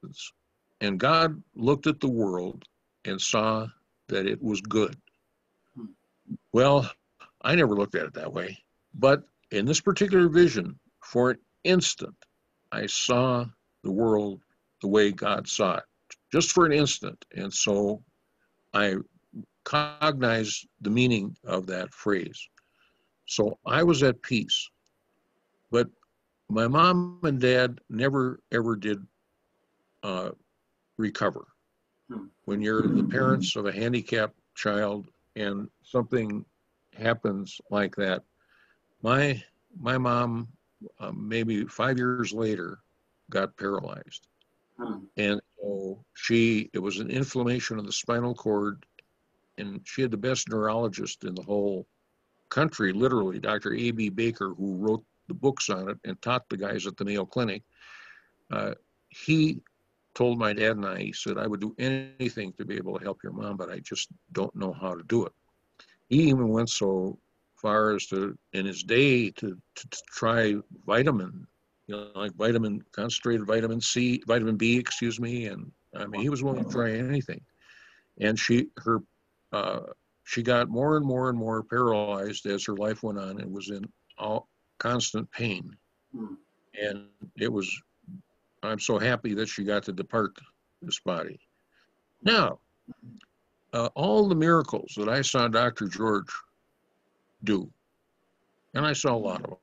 and God looked at the world and saw that it was good. Well, I never looked at it that way, but in this particular vision, for an instant, I saw the world the way God saw it, just for an instant. And so I cognized the meaning of that phrase. So I was at peace. But my mom and dad never, ever did recover. When you're the parents of a handicapped child and something happens like that, my mom, maybe 5 years later, got paralyzed. And so it was an inflammation of the spinal cord, and she had the best neurologist in the whole country, literally, Dr. A.B. Baker, who wrote the books on it and taught the guys at the Mayo Clinic. He told my dad and I, he said, I would do anything to be able to help your mom, but I just don't know how to do it. He even went so far as to, in his day, to try vitamin, like concentrated vitamin B, excuse me. And I mean, he was willing to try anything. And she got more and more and more paralyzed as her life went on, and was in constant pain. And I'm so happy that she got to depart this body. Now, all the miracles that I saw Dr. George do, and I saw a lot of them,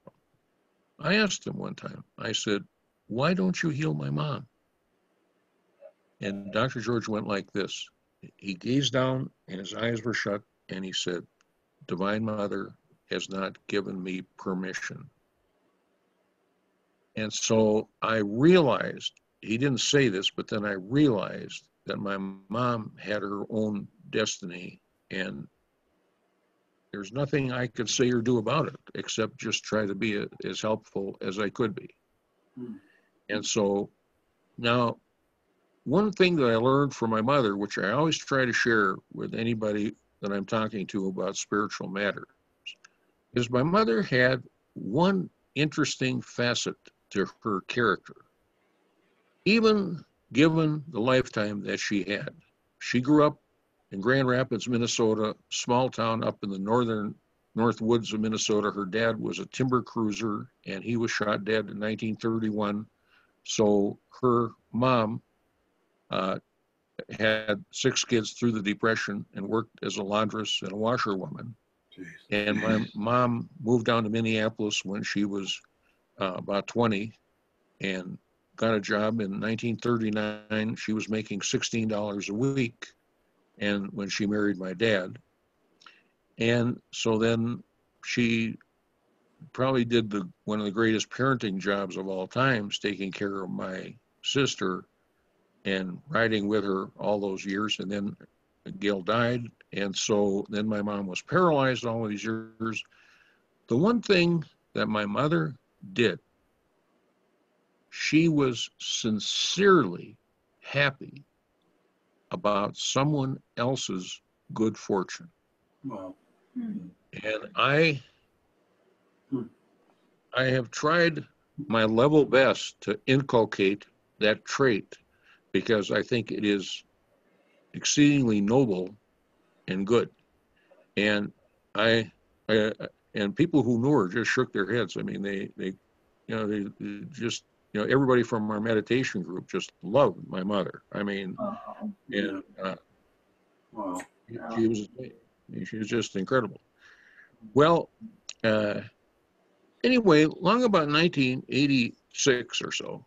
I asked him one time, I said, why don't you heal my mom? And Dr. George went like this. He gazed down and his eyes were shut, and he said, Divine Mother has not given me permission. And so I realized, he didn't say this, but then I realized that my mom had her own destiny, and there's nothing I could say or do about it except just try to be as helpful as I could be. And so now, one thing that I learned from my mother, which I always try to share with anybody that I'm talking to about spiritual matters, is my mother had one interesting facet to her character. Even given the lifetime that she had, she grew up in Grand Rapids, Minnesota, small town up in the northern North Woods of Minnesota. Her dad was a timber cruiser, and he was shot dead in 1931. So her mom had 6 kids through the Depression and worked as a laundress and a washerwoman. Jeez. And my mom moved down to Minneapolis when she was about 20 and got a job in 1939. She was making $16 a week, and when she married my dad. And so then she probably did one of the greatest parenting jobs of all times, taking care of my sister and riding with her all those years. And then Gail died. And so then my mom was paralyzed all these years. The one thing that my mother did, she was sincerely happy about someone else's good fortune. Wow. And I have tried my level best to inculcate that trait, because I think it is exceedingly noble and good. And and people who knew her just shook their heads. I mean, they just, everybody from our meditation group just loved my mother. I mean, and Wow. she was just incredible. Well, anyway, long about 1986 or so,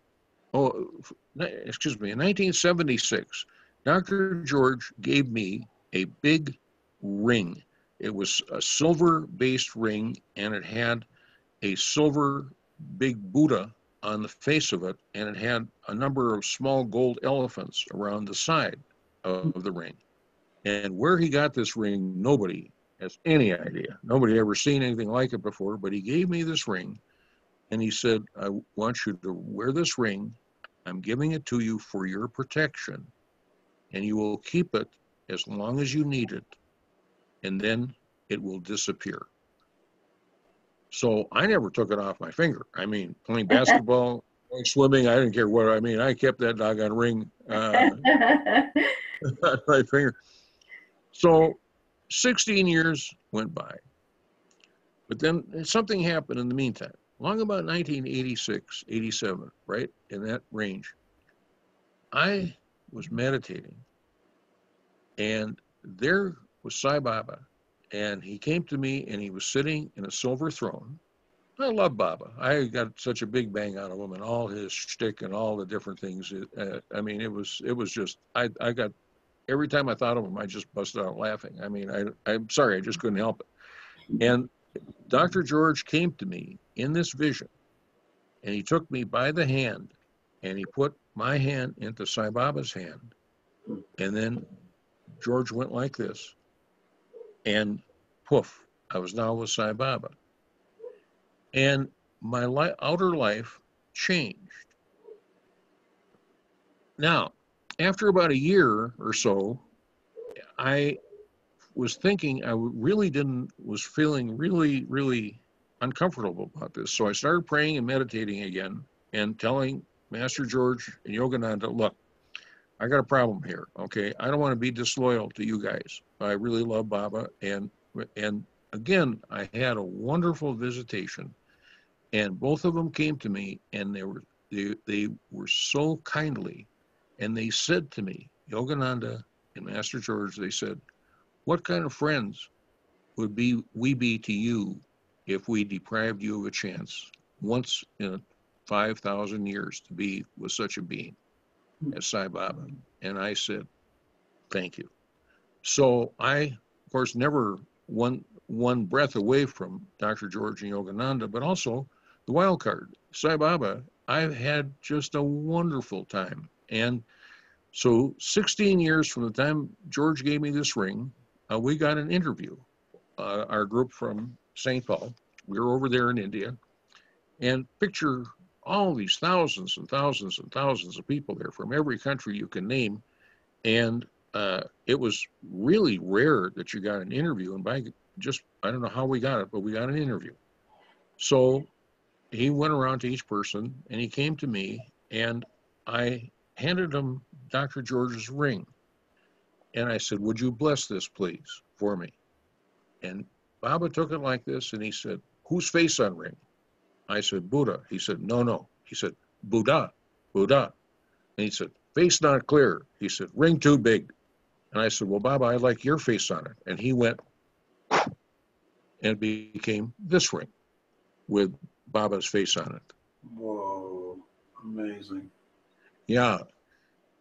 in 1976, Dr. George gave me a big ring. It was a silver-based ring, and it had a silver big Buddha on the face of it, and it had a number of small gold elephants around the side of the ring. And where he got this ring, nobody has any idea. Nobody ever seen anything like it before, but he gave me this ring, and he said, I want you to wear this ring. I'm giving it to you for your protection, and you will keep it as long as you need it, and then it will disappear. So I never took it off my finger. I mean, playing basketball, going swimming, I didn't care what. I mean, I kept that doggone ring on my finger. So 16 years went by. But then something happened in the meantime. Long about 1986, 87, right in that range, I was meditating, and there was Sai Baba, and he came to me, and he was sitting in a silver throne. I love Baba. I got such a big bang out of him and all his shtick and all the different things. I mean, it was just, I got, every time I thought of him, I just busted out laughing. I mean, I'm sorry, I just couldn't help it. And Dr. George came to me in this vision, and he took me by the hand, and he put my hand into Sai Baba's hand. And then George went like this, and poof, I was now with Sai Baba. And my outer life changed. Now, after about a year or so, I was thinking was feeling really, really uncomfortable about this. So I started praying and meditating again and telling Master George and Yogananda, look, I got a problem here, okay? I don't want to be disloyal to you guys. I really love Baba. And again, I had a wonderful visitation, and both of them came to me, and they were so kindly, and they said to me, Yogananda and Master George, they said, what kind of friends would we be to you if we deprived you of a chance once in 5,000 years to be with such a being as Sai Baba? And I said, thank you. So I, of course, never one breath away from Dr. George and Yogananda, but also the wild card, Sai Baba. I've had just a wonderful time. And so 16 years from the time George gave me this ring, we got an interview. Our group from St. Paul, we were over there in India, and picture all these thousands and thousands and thousands of people there from every country you can name. And it was really rare that you got an interview. And I don't know how we got it, but we got an interview. So he went around to each person, and he came to me, and I handed him Dr. George's ring. And I said, would you bless this, please, for me? And Baba took it like this, and he said, whose face on ring? I said, Buddha. He said, no, no. He said, Buddha, Buddha. And he said, face not clear. He said, ring too big. And I said, well, Baba, I like your face on it. And he went, and it became this ring with Baba's face on it. Whoa, amazing. Yeah.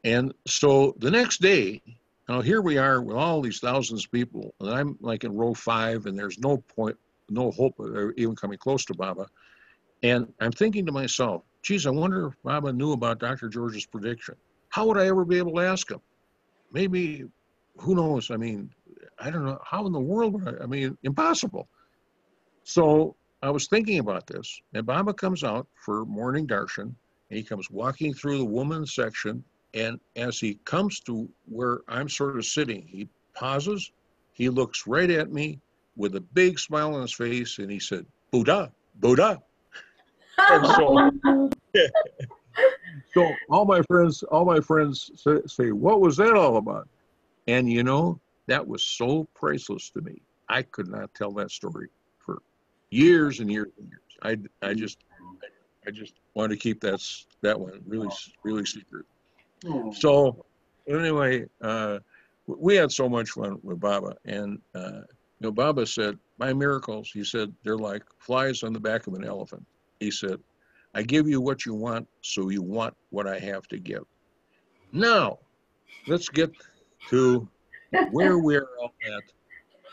And so the next day, now here we are with all these thousands of people, and I'm like in row 5, and there's no point, no hope of even coming close to Baba. And I'm thinking to myself, geez, I wonder if Baba knew about Dr. George's prediction. How would I ever be able to ask him? Maybe, who knows? I mean, I don't know. How in the world would I mean, impossible. So I was thinking about this, and Baba comes out for morning darshan, and he comes walking through the women's section, and as he comes to where I'm sort of sitting, he pauses, he looks right at me with a big smile on his face, and he said, Buddha, Buddha. And so all my friends say, what was that all about? And you know, that was so priceless to me. I could not tell that story for years and years and years. I just want to keep that one really secret. So anyway, we had so much fun with Baba, and you know, Baba said, my miracles, he said, they're like flies on the back of an elephant. He said, I give you what you want, so you want what I have to give. Now, let's get to where we're all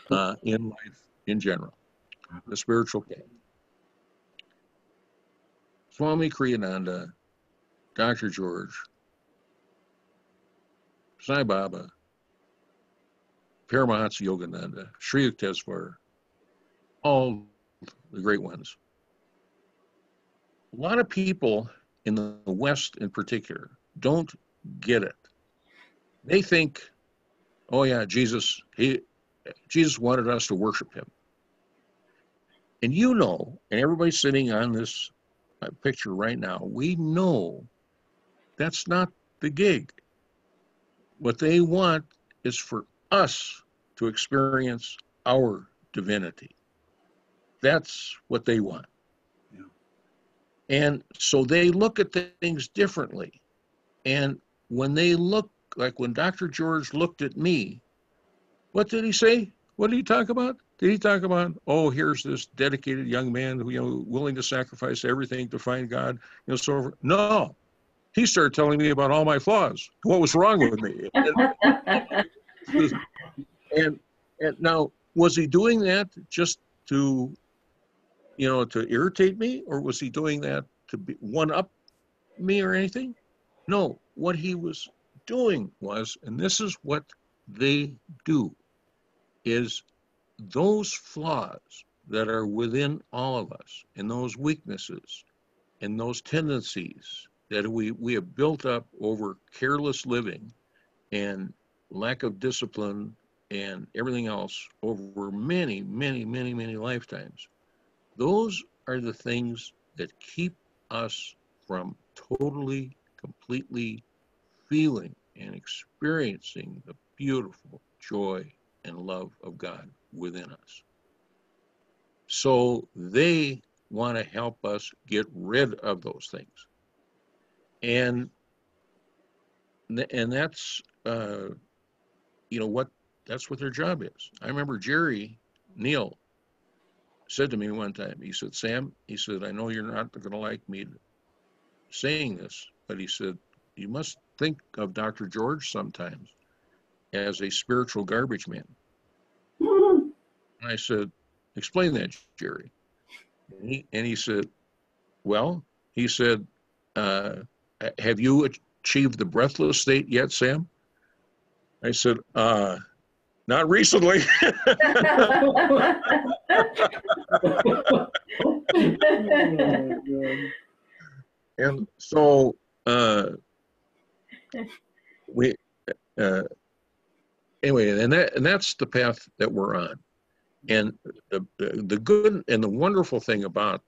at in life in general, the spiritual path. Swami Kriyananda, Dr. George, Sai Baba, Paramahansa Yogananda, Sri Yukteswar, all the great ones. A lot of people in the West in particular don't get it. They think, oh yeah, Jesus wanted us to worship him. And you know, and everybody sitting on this picture right now, we know that's not the gig. What they want is for us to experience our divinity. That's what they want. Yeah. And so they look at things differently. And when they look, like when Dr. George looked at me, what did he say? What did he talk about? Did he talk about, oh, here's this dedicated young man who, you know, willing to sacrifice everything to find God, you know, so no. He started telling me about all my flaws, what was wrong with me. And now, was he doing that just to, you know, to irritate me, or was he doing that to one up me or anything? No, what he was doing was, and this is what they do, is those flaws that are within all of us, and those weaknesses, and those tendencies that we have built up over careless living and lack of discipline and everything else over many, many, many, many lifetimes. Those are the things that keep us from totally, completely feeling and experiencing the beautiful joy and love of God within us. So they want to help us get rid of those things. And that's, you know, that's what their job is. I remember Jerry Neal said to me one time, he said, Sam, he said, I know you're not going to like me saying this, but he said, you must think of Dr. George sometimes as a spiritual garbage man. And I said, explain that, Jerry. And he said, well, he said, have you achieved the breathless state yet, Sam? I said, not recently. And so we anyway, and that's the path that we're on. And the good and the wonderful thing about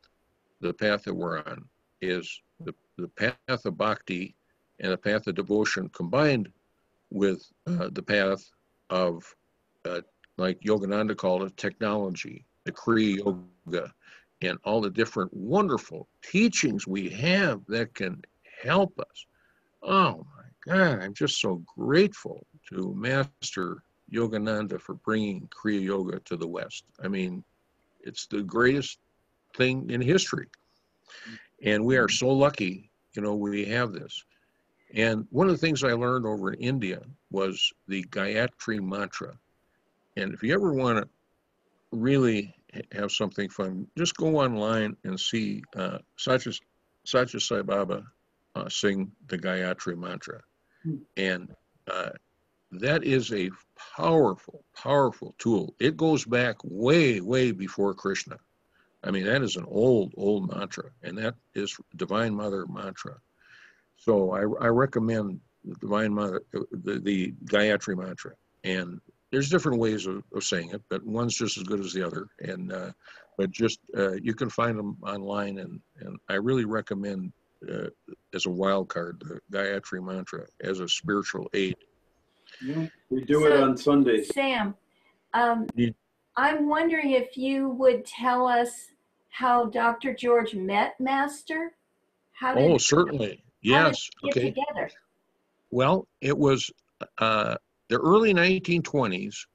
the path that we're on is the path of bhakti and the path of devotion combined with the path of, like Yogananda called it, technology the Kriya Yoga, and all the different wonderful teachings we have that can help us. Oh my God, I'm just so grateful to Master Yogananda for bringing Kriya Yoga to the West. I mean, it's the greatest thing in history. And we are so lucky, we have this. And one of the things I learned over in India was the Gayatri Mantra. And if you ever want to really have something fun, just go online and see Satya Sai Baba sing the Gayatri Mantra. And that is a powerful, powerful tool. It goes back way, way before Krishna. I mean, that is an old, old mantra, and that is Divine Mother mantra. So I recommend the Divine Mother, the Gayatri Mantra. And there's different ways of saying it, but one's just as good as the other. And but just you can find them online, and I really recommend as a wild card the Gayatri Mantra as a spiritual aid. Yeah, we do it on Sundays. Sam, I'm wondering if you would tell us how Dr. George met Master. Certainly. Yes. How did they get together? Well, it was the early 1920s,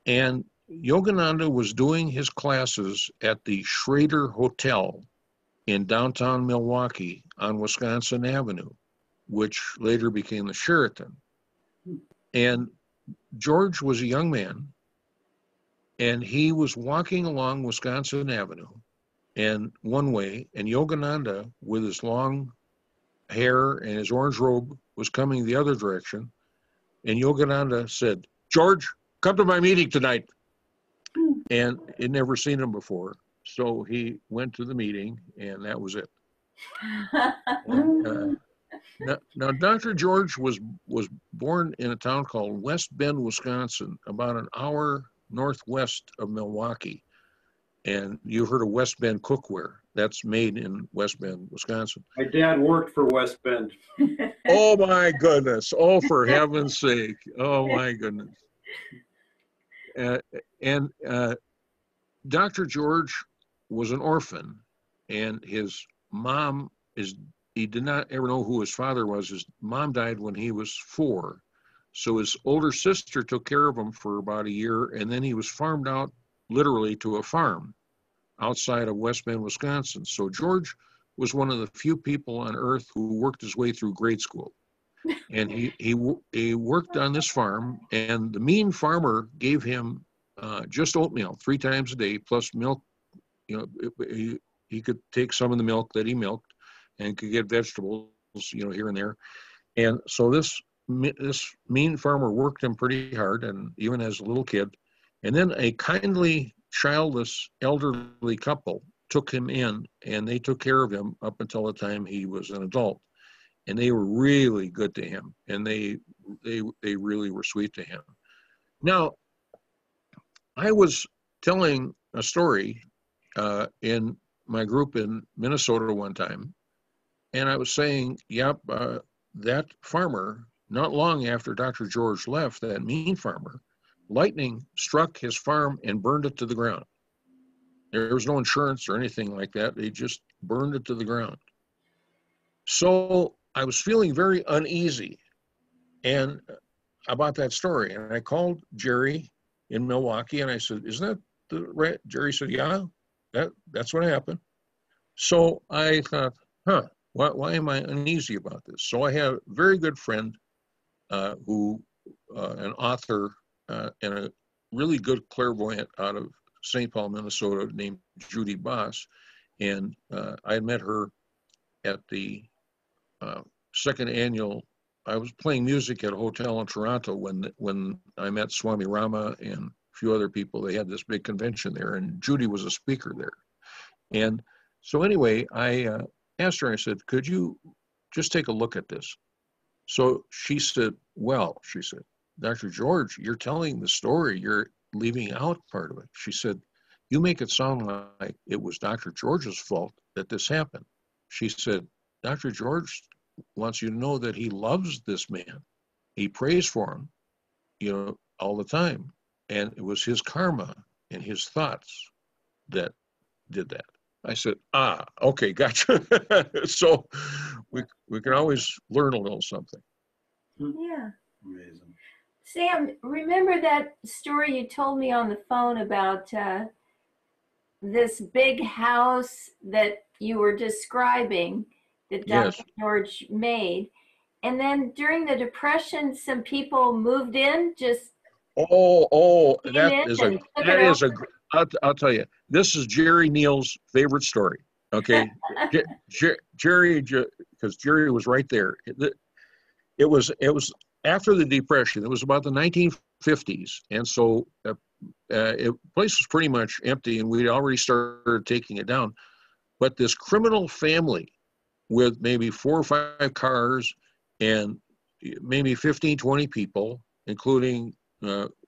and Yogananda was doing his classes at the Schrader Hotel in downtown Milwaukee on Wisconsin Avenue, which later became the Sheraton. And George was a young man, and he was walking along Wisconsin Avenue and one way, and Yogananda, with his long hair and his orange robe, was coming the other direction. And Yogananda said, "George, come to my meeting tonight." And he'd never seen him before. So he went to the meeting, and that was it. And, now, Dr. George was born in a town called West Bend, Wisconsin, about an hour northwest of Milwaukee. And you've heard of West Bend cookware. That's made in West Bend, Wisconsin. My dad worked for West Bend. Oh, my goodness. Oh, for heaven's sake. Oh, my goodness. And Dr. George was an orphan, and his mom he did not ever know who his father was. His mom died when he was 4. So his older sister took care of him for about a year, and then he was farmed out literally to a farm outside of West Bend, Wisconsin. So George was one of the few people on earth who worked his way through grade school. And he worked on this farm, and the mean farmer gave him just oatmeal 3 times a day, plus milk. He could take some of the milk that he milked and could get vegetables, here and there. And so this mean farmer worked him pretty hard, and even as a little kid. And then a kindly, childless, elderly couple took him in, and they took care of him up until the time he was an adult. And they were really good to him, and they really were sweet to him. Now, I was telling a story in my group in Minnesota one time, and I was saying, that farmer, not long after Dr. George left, that mean farmer, lightning struck his farm and burned it to the ground. There was no insurance or anything like that. They just burned it to the ground. So I was feeling very uneasy and about that story. And I called Jerry in Milwaukee, and I said, "Isn't that the right?" Jerry said, "Yeah, that's what happened." So I thought, why am I uneasy about this? So I have a very good friend who, an author and a really good clairvoyant out of St. Paul, Minnesota, named Judy Boss. And I had met her at the second annual. I was playing music at a hotel in Toronto when I met Swami Rama and a few other people. They had this big convention there, and Judy was a speaker there. And so anyway, I asked her, I said, "Could you just take a look at this?" So she said, she said, "Dr. George, you're telling the story, you're leaving out part of it." She said, "You make it sound like it was Dr. George's fault that this happened." She said, "Dr. George wants you to know that he loves this man. He prays for him, all the time. And it was his karma and his thoughts that did that. I said, okay, gotcha. So we can always learn a little something. Yeah. Amazing. Sam, remember that story you told me on the phone about this big house that you were describing that Dr. Yes. George made? And then during the Depression, some people moved in, just came in and took it over. I'll tell you, this is Jerry Neal's favorite story. Okay. Jerry, because Jerry was right there. It was after the Depression. It was about the 1950s. And so the place was pretty much empty, and we'd already started taking it down. But this criminal family with maybe 4 or 5 cars and maybe 15, 20 people, including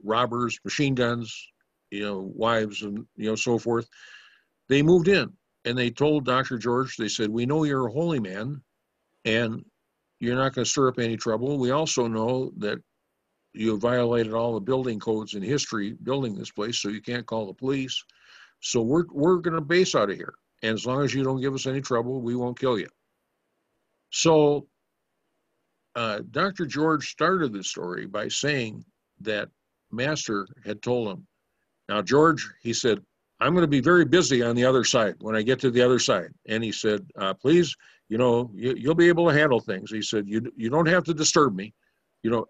robbers, machine guns, wives, and so forth. They moved in, and they told Dr. George, they said, "We know you're a holy man, and you're not going to stir up any trouble. We also know that you violated all the building codes in history building this place, so you can't call the police. So we're going to base out of here. And as long as you don't give us any trouble, we won't kill you." So Dr. George started the story by saying that Master had told him, "Now, George," he said, "I'm going to be very busy on the other side when I get to the other side." And he said, "Please, you'll be able to handle things." He said, you don't have to disturb me,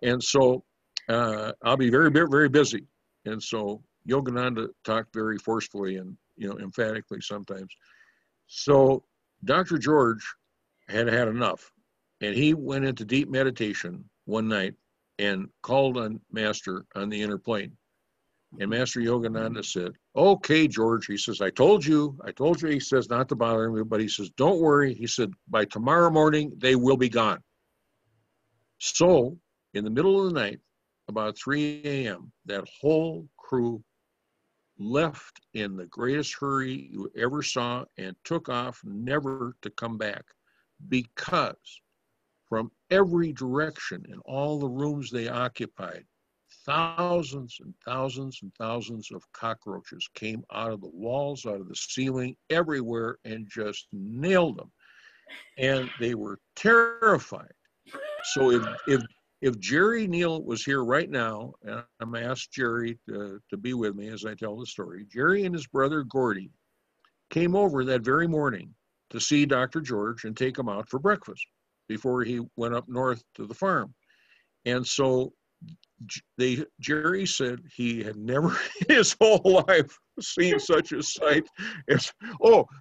and so I'll be very, very busy. And so Yogananda talked very forcefully and, emphatically sometimes. So Dr. George had had enough, and he went into deep meditation one night and called on Master on the inner plane. And Master Yogananda said, "Okay, George," he says, I told you, he says, not to bother him, but he says, "Don't worry." He said, "By tomorrow morning, they will be gone." So in the middle of the night, about 3 a.m., that whole crew left in the greatest hurry you ever saw and took off, never to come back, because from every direction in all the rooms they occupied, thousands and thousands and thousands of cockroaches came out of the walls, out of the ceiling, everywhere, and just nailed them. And they were terrified. So if Jerry Neal was here right now, and I'm going to ask Jerry to be with me as I tell the story, Jerry and his brother Gordy came over that very morning to see Dr. George and take him out for breakfast before he went up north to the farm. And so Jerry said he had never in his whole life seen such a sight as,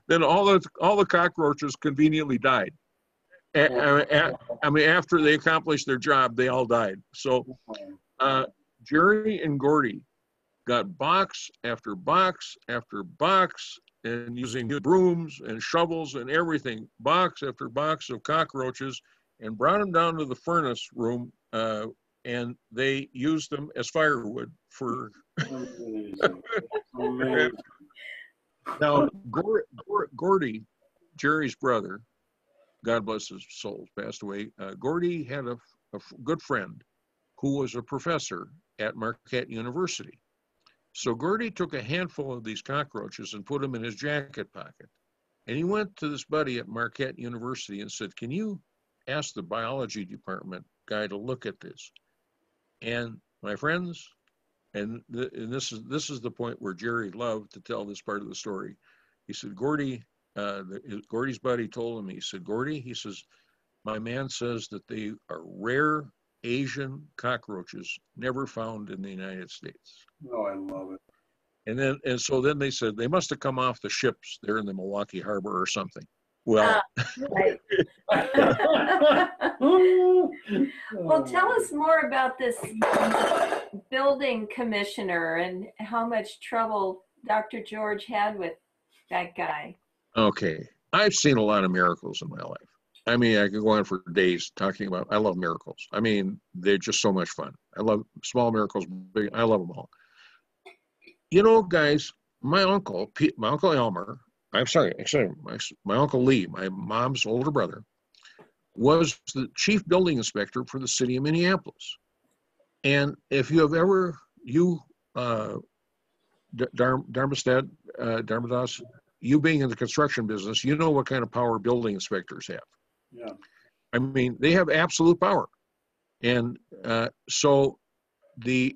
then all the cockroaches conveniently died. I mean, after they accomplished their job, they all died. So Jerry and Gordy got box after box after box, and using brooms and shovels and everything, box after box of cockroaches, and brought them down to the furnace room, and they used them as firewood for. Amazing. Now, Gordy, Jerry's brother, God bless his soul, passed away. Gordy had a good friend who was a professor at Marquette University. So Gordy took a handful of these cockroaches and put them in his jacket pocket. And he went to this buddy at Marquette University and said, "Can you ask the biology department guy to look at this?" And my friends, and this is the point where Jerry loved to tell this part of the story. He said, Gordy's buddy told him, he said, "Gordy," he says, "my man says that they are rare Asian cockroaches never found in the United States." Oh, I love it. And so then they said they must have come off the ships there in the Milwaukee Harbor or something. Well, Right. Well, tell us more about this building commissioner and how much trouble Dr. George had with that guy. okay. I've seen a lot of miracles in my life. I mean, I could go on for days talking about, I love miracles. I mean, they're just so much fun. I love small miracles, big, I love them all. Guys, my uncle Elmer, my Uncle Lee, my mom's older brother, was the chief building inspector for the city of Minneapolis. And if you have ever, Dharmadas, you being in the construction business, you know what kind of power building inspectors have. Yeah. I mean, they have absolute power. And so the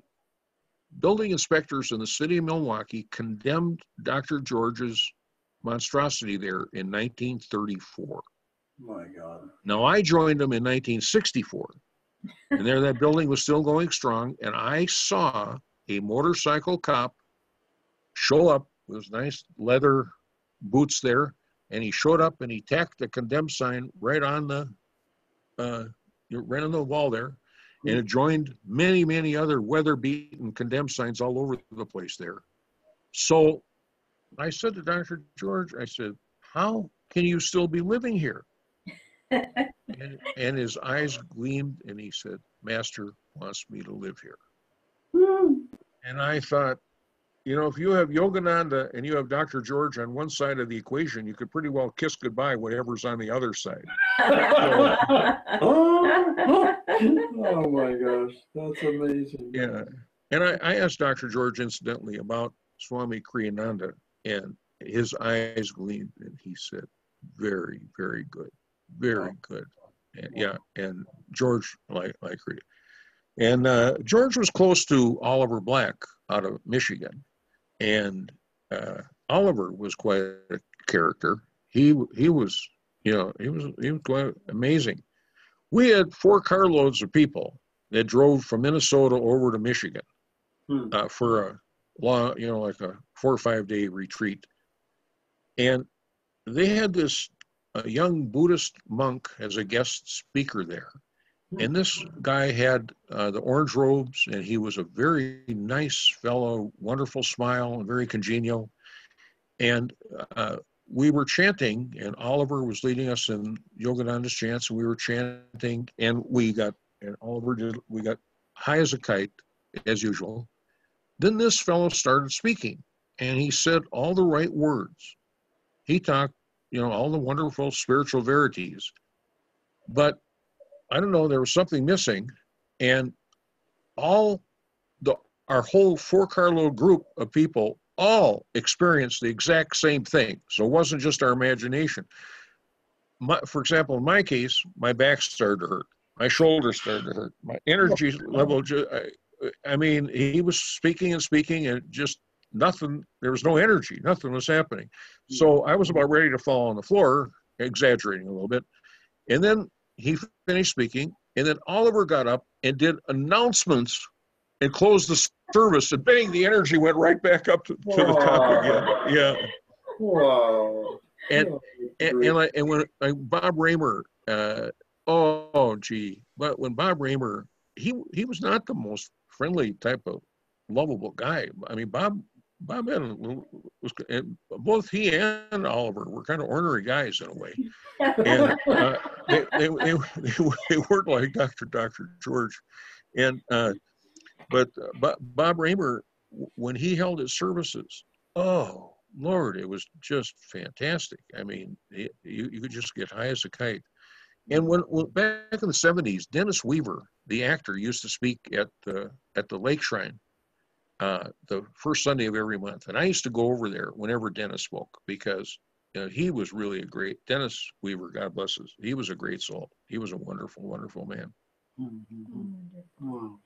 building inspectors in the city of Milwaukee condemned Dr. George's monstrosity there in 1934. My God. Now, I joined them in 1964, and there that building was still going strong, and I saw a motorcycle cop show up with his nice leather boots there, and he showed up and he tacked the condemned sign right on the wall there, and it joined many, many other weather-beaten condemned signs all over the place there. So I said to Dr. George, I said, how can you still be living here? and his eyes gleamed, and he said, Master wants me to live here. And I thought, you know, if you have Yogananda and you have Dr. George on one side of the equation, you could pretty well kiss goodbye whatever's on the other side. Oh my gosh, that's amazing. Yeah. And I asked Dr. George, incidentally, about Swami Kriyananda, and his eyes gleamed, and he said, very, very good. Very good. And, yeah, and George like Kriya. And George was close to Oliver Black out of Michigan. And Oliver was quite a character. He was, you know, he was quite amazing. We had 4 carloads of people that drove from Minnesota over to Michigan for a long, you know, like a 4 or 5 day retreat. And they had this young Buddhist monk as a guest speaker there. And this guy had the orange robes, and he was a very nice fellow, wonderful smile, and very congenial. And we were chanting, and Oliver was leading us in Yogananda's chants, and we were chanting, and we got high as a kite, as usual. Then this fellow started speaking, and he said all the right words. He talked, you know, all the wonderful spiritual verities. But I don't know, there was something missing, and our whole 4 carload group of people all experienced the exact same thing. So it wasn't just our imagination. For example, in my case, my back started to hurt. My shoulders started to hurt. My energy level, I mean, he was speaking and just nothing, there was no energy, nothing was happening. So I was about ready to fall on the floor, exaggerating a little bit. And then he finished speaking, and then Oliver got up and did announcements and closed the service, and bang, the energy went right back up to the top again. Yeah. Wow. And when Bob Raymer, but when Bob Raymer, he was not the most friendly type of lovable guy. I mean, Bob both he and Oliver were kind of ornery guys in a way, and they weren't like Dr. George, and but Bob Raymer, when he held his services, oh Lord, it was just fantastic. I mean, you could just get high as a kite. And when back in the 70s, Dennis Weaver, the actor, used to speak at the Lake Shrine the first Sunday of every month. And I used to go over there whenever Dennis spoke, because he was really a great, Dennis Weaver, God bless us, he was a great soul. He was a wonderful, wonderful man. Wow.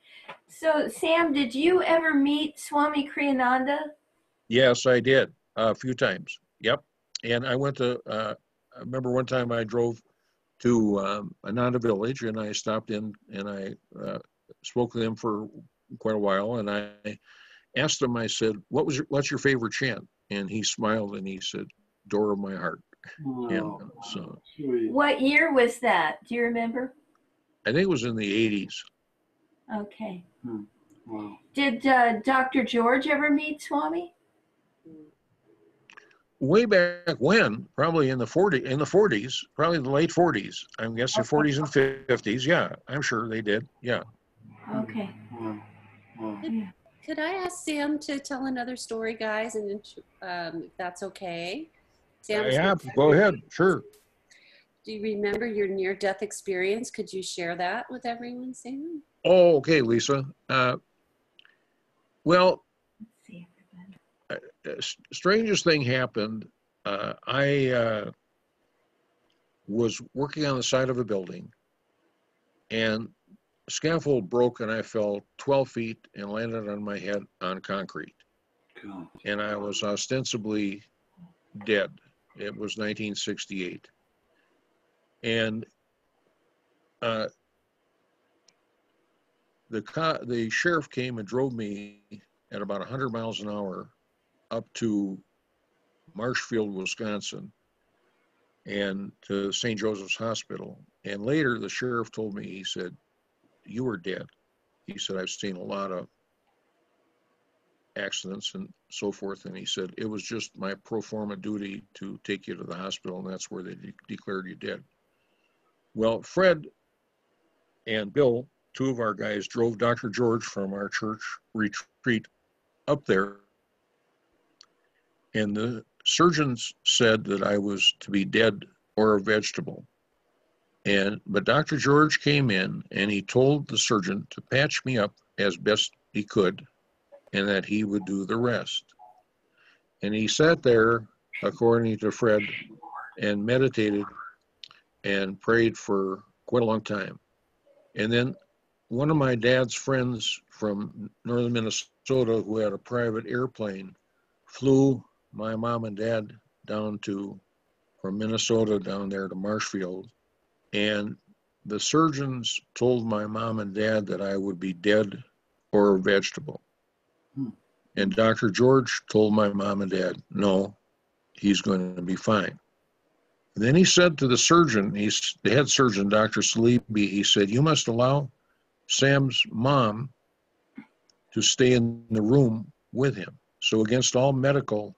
So, Sam, did you ever meet Swami Kriyananda? Yes, I did, a few times. Yep. And I went to, I remember one time I drove to Ananda Village, and I stopped in and I spoke with him for quite a while, and I asked him, I said, what's your favorite chant? And he smiled and he said, Door of My Heart. Oh, And so, sweet. What year was that? Do you remember? I think it was in the 80s. Okay. Wow. Did Dr. George ever meet Swami? Way back when, probably in the 40s, probably the late 40s. I'm guessing 40s and 50s. Yeah, I'm sure they did. Yeah. Okay. Could I ask Sam to tell another story, guys, and if that's okay? Sam, Yeah, go ahead. Sure. Do you remember your near-death experience? Could you share that with everyone, Sam? Oh, okay, Lisa. Well, strangest thing happened. I was working on the side of a building, and scaffold broke, and I fell 12 feet and landed on my head on concrete. God. And I was ostensibly dead. It was 1968. And the sheriff came and drove me at about 100 miles an hour up to Marshfield, Wisconsin, and to St. Joseph's Hospital. And later the sheriff told me, he said, "You were dead." He said, "I've seen a lot of accidents and so forth." And he said, "It was just my pro forma duty to take you to the hospital, and that's where they declared you dead." Well, Fred and Bill, two of our guys, drove Dr. George from our church retreat up there. And the surgeons said that I was to be dead or a vegetable. But Dr. George came in and he told the surgeon to patch me up as best he could and that he would do the rest. And he sat there, according to Fred, and meditated and prayed for quite a long time. And then one of my dad's friends from northern Minnesota, who had a private airplane, flew my mom and dad down from Minnesota down there to Marshfield. And the surgeons told my mom and dad that I would be dead or a vegetable. And Dr. George told my mom and dad, no, he's going to be fine. And then he said to the surgeon, the head surgeon, Dr. Salibi, he said, "You must allow Sam's mom to stay in the room with him." So against all medical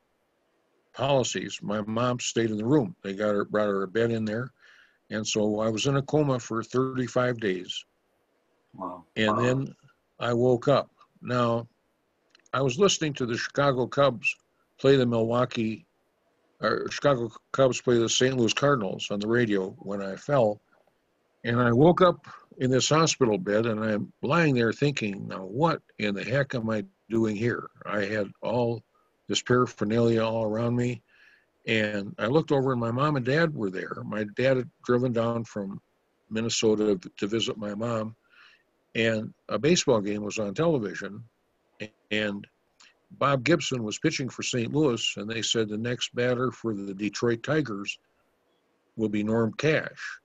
policies, my mom stayed in the room. They brought her a bed in there. And so I was in a coma for 35 days. Wow. And then I woke up. Now, I was listening to the Chicago Cubs play the Chicago Cubs play the St. Louis Cardinals on the radio when I fell. And I woke up in this hospital bed, and I'm lying there thinking, now what in the heck am I doing here? I had all this paraphernalia all around me. And I looked over, and my mom and dad were there. My dad had driven down from Minnesota to visit my mom, and a baseball game was on television, and Bob Gibson was pitching for St. Louis, and they said the next batter for the Detroit Tigers will be Norm Cash.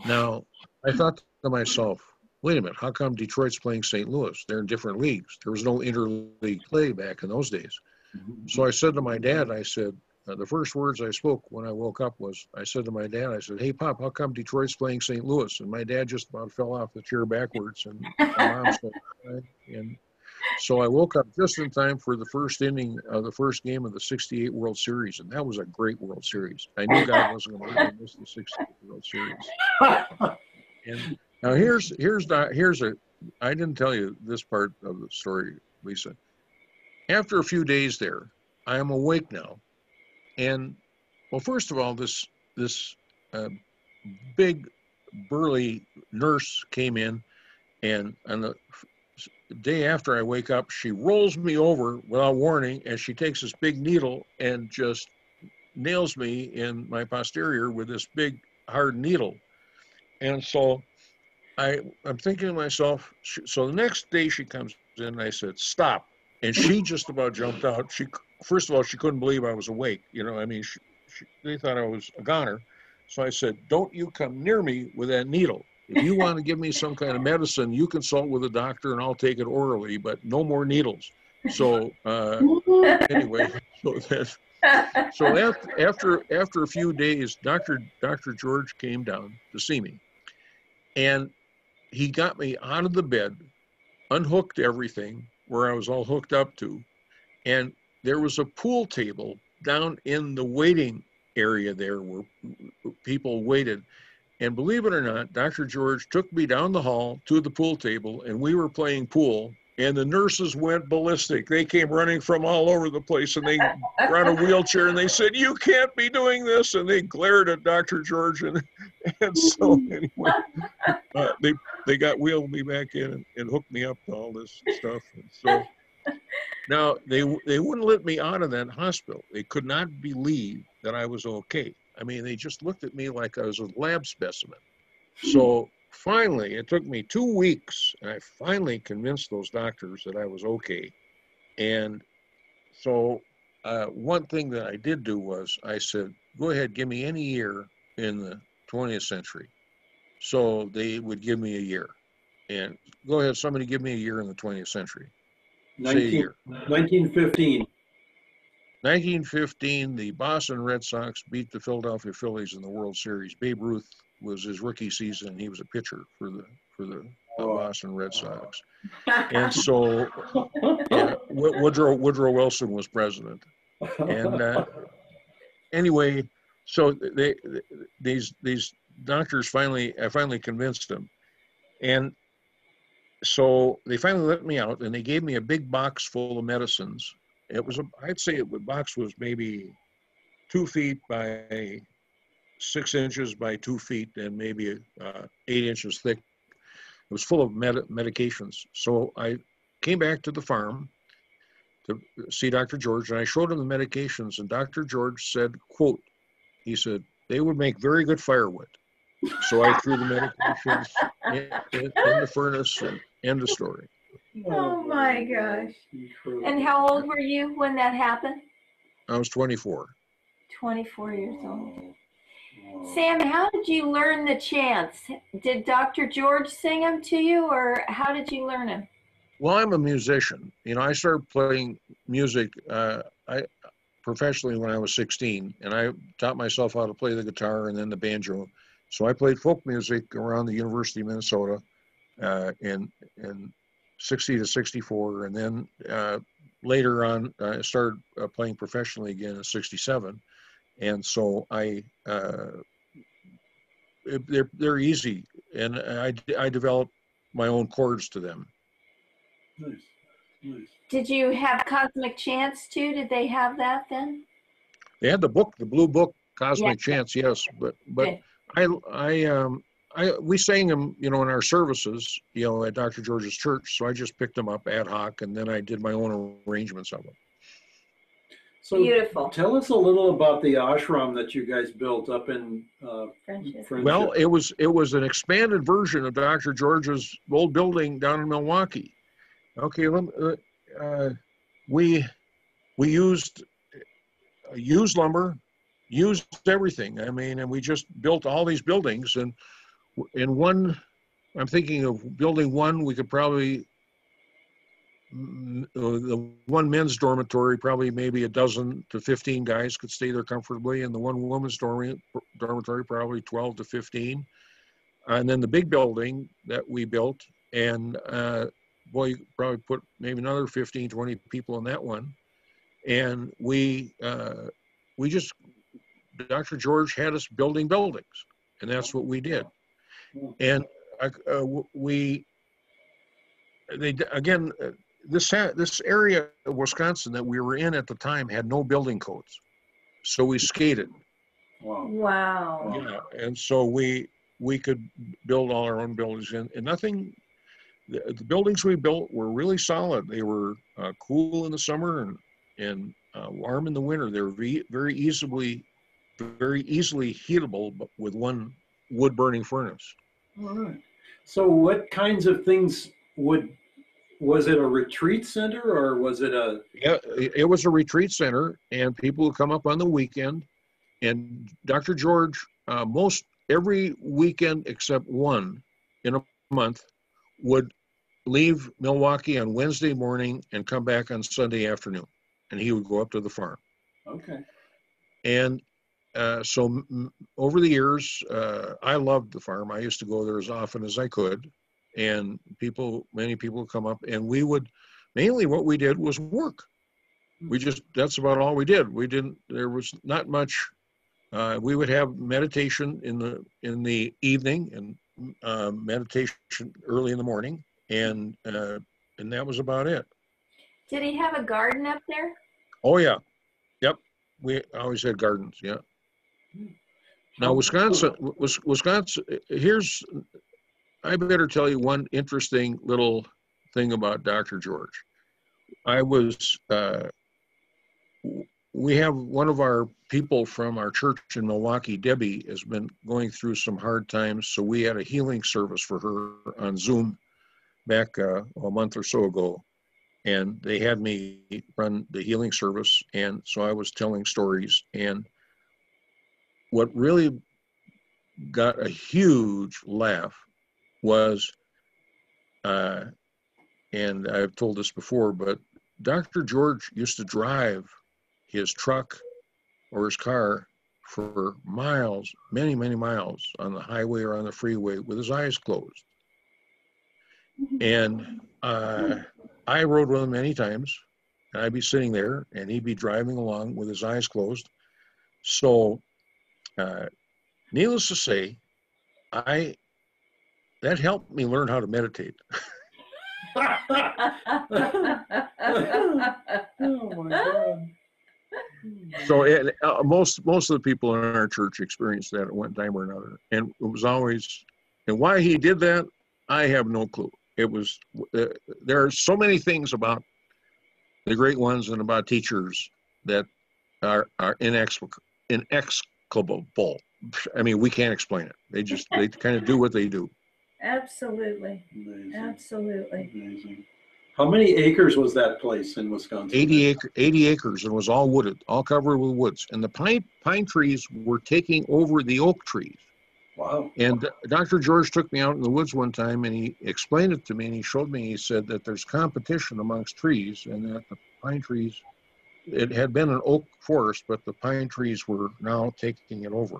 Now, I thought to myself, wait a minute, how come Detroit's playing St. Louis? They're in different leagues. There was no interleague play back in those days. So I said to my dad, I said, the first words I spoke when I woke up was, I said to my dad, I said, "Hey, Pop, how come Detroit's playing St. Louis?" And my dad just about fell off the chair backwards, and my mom started crying. And so I woke up just in time for the first inning of the first game of the 68 World Series, and that was a great World Series. I knew God wasn't going to let me miss the 68 World Series. And now I didn't tell you this part of the story, Lisa. After a few days there, I am awake now. And, well, first of all, this big, burly nurse came in, and on the day after I wake up, she rolls me over without warning, and she takes this big needle and just nails me in my posterior with this big, hard needle. And so I'm thinking to myself, so the next day she comes in, and I said, "Stop." And she just about jumped out. First of all, she couldn't believe I was awake. I mean, they thought I was a goner. So I said, "Don't you come near me with that needle. If you want to give me some kind of medicine, you consult with a doctor and I'll take it orally, but no more needles." So anyway, so after a few days, Dr. George came down to see me. And he got me out of the bed, unhooked everything where I was all hooked up to, and there was a pool table down in the waiting area there where people waited. And believe it or not, Dr. George took me down the hall to the pool table, and we were playing pool, and the nurses went ballistic. They came running from all over the place, and they brought a wheelchair, and they said, "You can't be doing this," and they glared at Dr. George. And so anyway, they wheeled me back in and hooked me up to all this stuff. And so Now, they wouldn't let me out of that hospital. They could not believe that I was okay. I mean, they just looked at me like I was a lab specimen. So finally, it took me 2 weeks, and I finally convinced those doctors that I was okay. And so one thing that I did do was I said, go ahead, give me any year in the 20th century. So they would give me a year. And go ahead, somebody give me a year in the 20th century. Say a year. 1915. 1915, the Boston Red Sox beat the Philadelphia Phillies in the World Series. Babe Ruth was his rookie season, and he was a pitcher for the Boston Red Sox. And so Woodrow Wilson was president. And anyway, so these doctors I finally convinced them. And so they finally let me out, and they gave me a big box full of medicines. I'd say the box was maybe 2 feet by 6 inches by 2 feet and maybe 8 inches thick. It was full of medications. So I came back to the farm to see Dr. George, and I showed him the medications, and Dr. George said, quote, he said, they would make very good firewood. So I threw the medications in the furnace, and end of story. Oh my gosh. And how old were you when that happened? I was 24. 24 years old. Sam, how did you learn the chants? Did Dr. George sing them to you, or how did you learn them? Well, I'm a musician. You know, I started playing music professionally when I was 16, and I taught myself how to play the guitar and then the banjo. So I played folk music around the University of Minnesota in 60 to 64, and then later on I started playing professionally again in 67. And so they're easy, and I developed my own chords to them. Nice, nice. Did you have Cosmic Chants too? Did they have that then? They had the book, the blue book, Cosmic Chants, yes, but we sang them, you know, in our services, you know, at Dr. George's church. So I just picked them up ad hoc, and then I did my own arrangements of them. So beautiful. Tell us a little about the ashram that you guys built up in Friendship. Well, it was an expanded version of Dr. George's old building down in Milwaukee. Okay, we used lumber, used everything. I mean, and we just built all these buildings. And in one, I'm thinking of building one, we could probably, the one men's dormitory, probably maybe a dozen to 15 guys could stay there comfortably. And the one woman's dormitory, probably 12 to 15. And then the big building that we built, and boy, you could probably put maybe another 15, 20 people in that one. And we just, Dr. George had us building buildings, and that's what we did. And this area of Wisconsin that we were in at the time had no building codes, so we skated. Wow. Yeah, and so we could build all our own buildings, and nothing. The buildings we built were really solid. They were cool in the summer and warm in the winter. They were very easily heatable, but with one wood burning furnace. All right. So what kinds of things was it a retreat center, or was it a? Yeah, it was a retreat center, and people would come up on the weekend, and Dr. George, most every weekend except one in a month, would leave Milwaukee on Wednesday morning and come back on Sunday afternoon, and he would go up to the farm. Okay. And so over the years, I loved the farm. I used to go there as often as I could, and many people would come up, and we would, mainly what we did was work. That's about all we did. There was not much. We would have meditation in the evening and meditation early in the morning, and that was about it. Did he have a garden up there? Oh yeah, yep. We always had gardens. Yeah. Now Wisconsin. I better tell you one interesting little thing about Dr. George. I was, we have one of our people from our church in Milwaukee, Debbie, has been going through some hard times. So we had a healing service for her on Zoom back a month or so ago. And they had me run the healing service. And so I was telling stories. And what really got a huge laugh was, and I've told this before, but Dr. George used to drive his truck or his car for miles, many, many miles on the highway or on the freeway with his eyes closed. And I rode with him many times, and I'd be sitting there and he'd be driving along with his eyes closed. So needless to say, that helped me learn how to meditate. Oh my God. So most of the people in our church experienced that at one time or another, and it was always, and why he did that, I have no clue. It was there are so many things about the great ones and about teachers that are inexplicable. I mean, we can't explain it. They kind of do what they do. Absolutely. Amazing. Absolutely. Amazing. How many acres was that place in Wisconsin? 80 acres, and it was all wooded, all covered with woods. And the pine trees were taking over the oak trees. Wow. And Dr. George took me out in the woods one time, and he explained it to me, and he showed me, he said that there's competition amongst trees, and that the pine trees, it had been an oak forest, but the pine trees were now taking it over.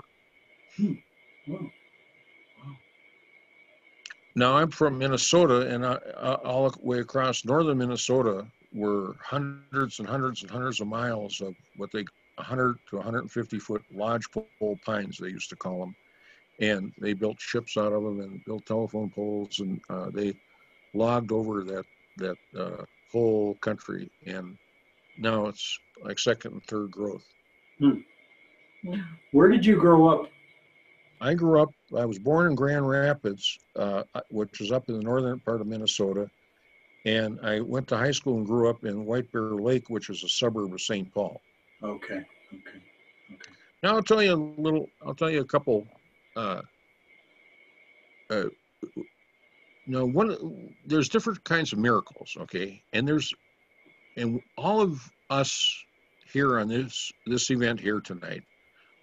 Wow. Now I'm from Minnesota, and all the way across northern Minnesota were hundreds and hundreds and hundreds of miles of what 100 to 150 foot lodgepole pines, they used to call them. And they built ships out of them and built telephone poles, and they logged over that whole country. And now it's like second and third growth. Where did you grow up? I was born in Grand Rapids, which is up in the northern part of Minnesota. And I went to high school and grew up in White Bear Lake, which is a suburb of St. Paul. Okay. Now I'll tell you a couple, there's different kinds of miracles, okay? And all of us here on this event here tonight,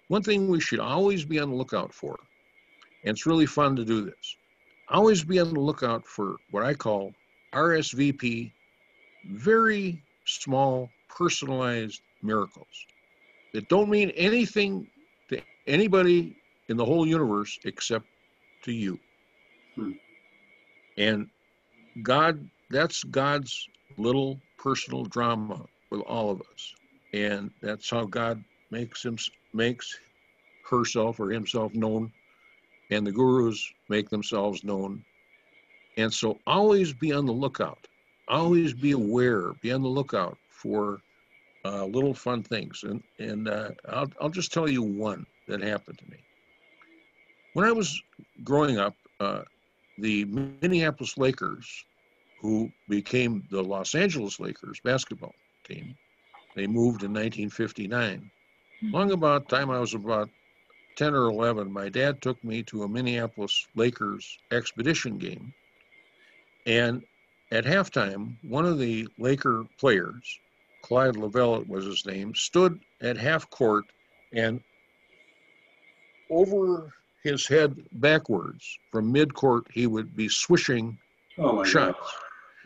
one thing we should always be on the lookout for, and it's really fun to do this, always be on the lookout for what I call RSVP, very small, personalized miracles that don't mean anything to anybody in the whole universe except to you. And that's God's little personal drama with all of us. And that's how God makes herself or himself known, and the gurus make themselves known. And so always be on the lookout, always be aware, be on the lookout for little fun things. And I'll just tell you one that happened to me. When I was growing up, the Minneapolis Lakers, who became the Los Angeles Lakers basketball team, they moved in 1959. Long about time I was about 10 or 11, my dad took me to a Minneapolis Lakers expedition game. And at halftime, one of the Laker players, Clyde Lavelle was his name, stood at half court, and over his head backwards from mid-court, he would be swishing shots.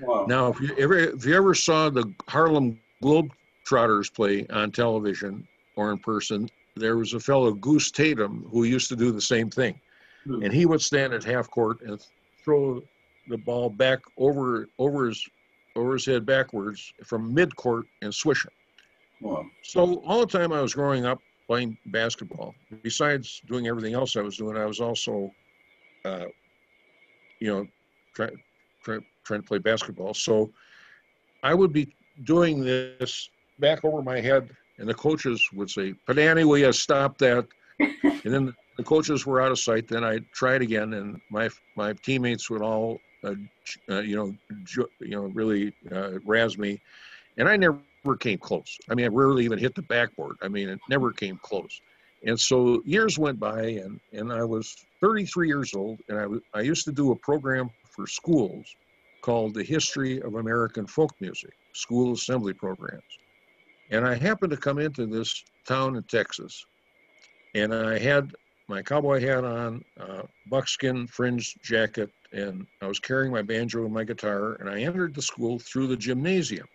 Wow. Now, if you ever saw the Harlem Globetrotters play on television or in person, there was a fellow, Goose Tatum, who used to do the same thing. And he would stand at half court and throw the ball back over his head backwards from mid-court and swish it. Wow. So all the time I was growing up playing basketball, besides doing everything else I was doing, I was also, trying to play basketball. So I would be doing this back over my head, and the coaches would say, "Podany, will you stop that?" And then the coaches were out of sight. Then I tried again, and my teammates would all, really razz me. And I never came close. I mean, I rarely even hit the backboard. I mean, it never came close. And so years went by, and I was 33 years old, and I used to do a program for schools called The History of American Folk Music, school assembly programs. And I happened to come into this town in Texas, and I had my cowboy hat on, buckskin fringed jacket, and I was carrying my banjo and my guitar, and I entered the school through the gymnasium.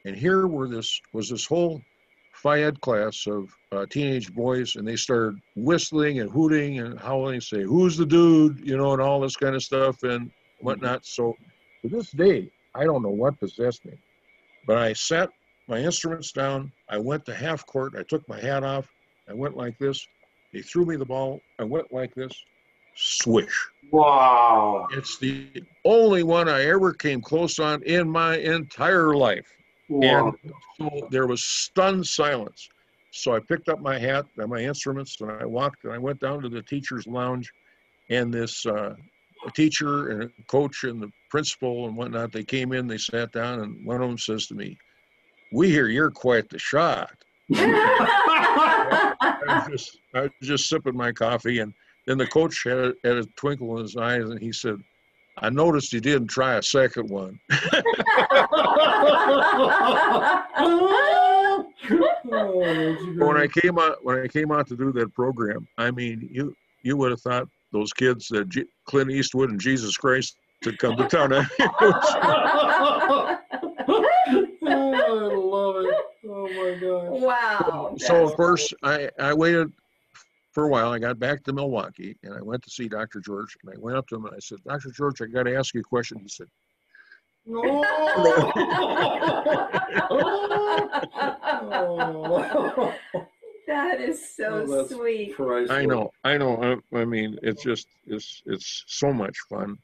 And here was this whole Phi Ed class of teenage boys, and they started whistling and hooting and howling, say, "Who's the dude?" You know, and all this kind of stuff and whatnot. So to this day, I don't know what possessed me, but I set my instruments down. I went to half court. I took my hat off. I went like this. They threw me the ball. I went like this. Swish. Wow. It's the only one I ever came close on in my entire life. Wow. And so there was stunned silence. So I picked up my hat and my instruments, and I walked, and I went down to the teacher's lounge, and this a teacher and a coach and the principal and whatnot, they came in, they sat down, and one of them says to me, "We hear you're quite the shot." I was just sipping my coffee, and then the coach had a twinkle in his eyes, and he said, "I noticed you didn't try a second one." When I came out to do that program, I mean, you would have thought those kids that Clint Eastwood and Jesus Christ had come to town. I love it. Oh my gosh. Wow. So of course I waited for a while. I got back to Milwaukee, and I went to see Dr. George, and I went up to him and I said, "Dr. George, I got to ask you a question." He said, That is so sweet. Priceless. I know. I mean, it's just, it's so much fun.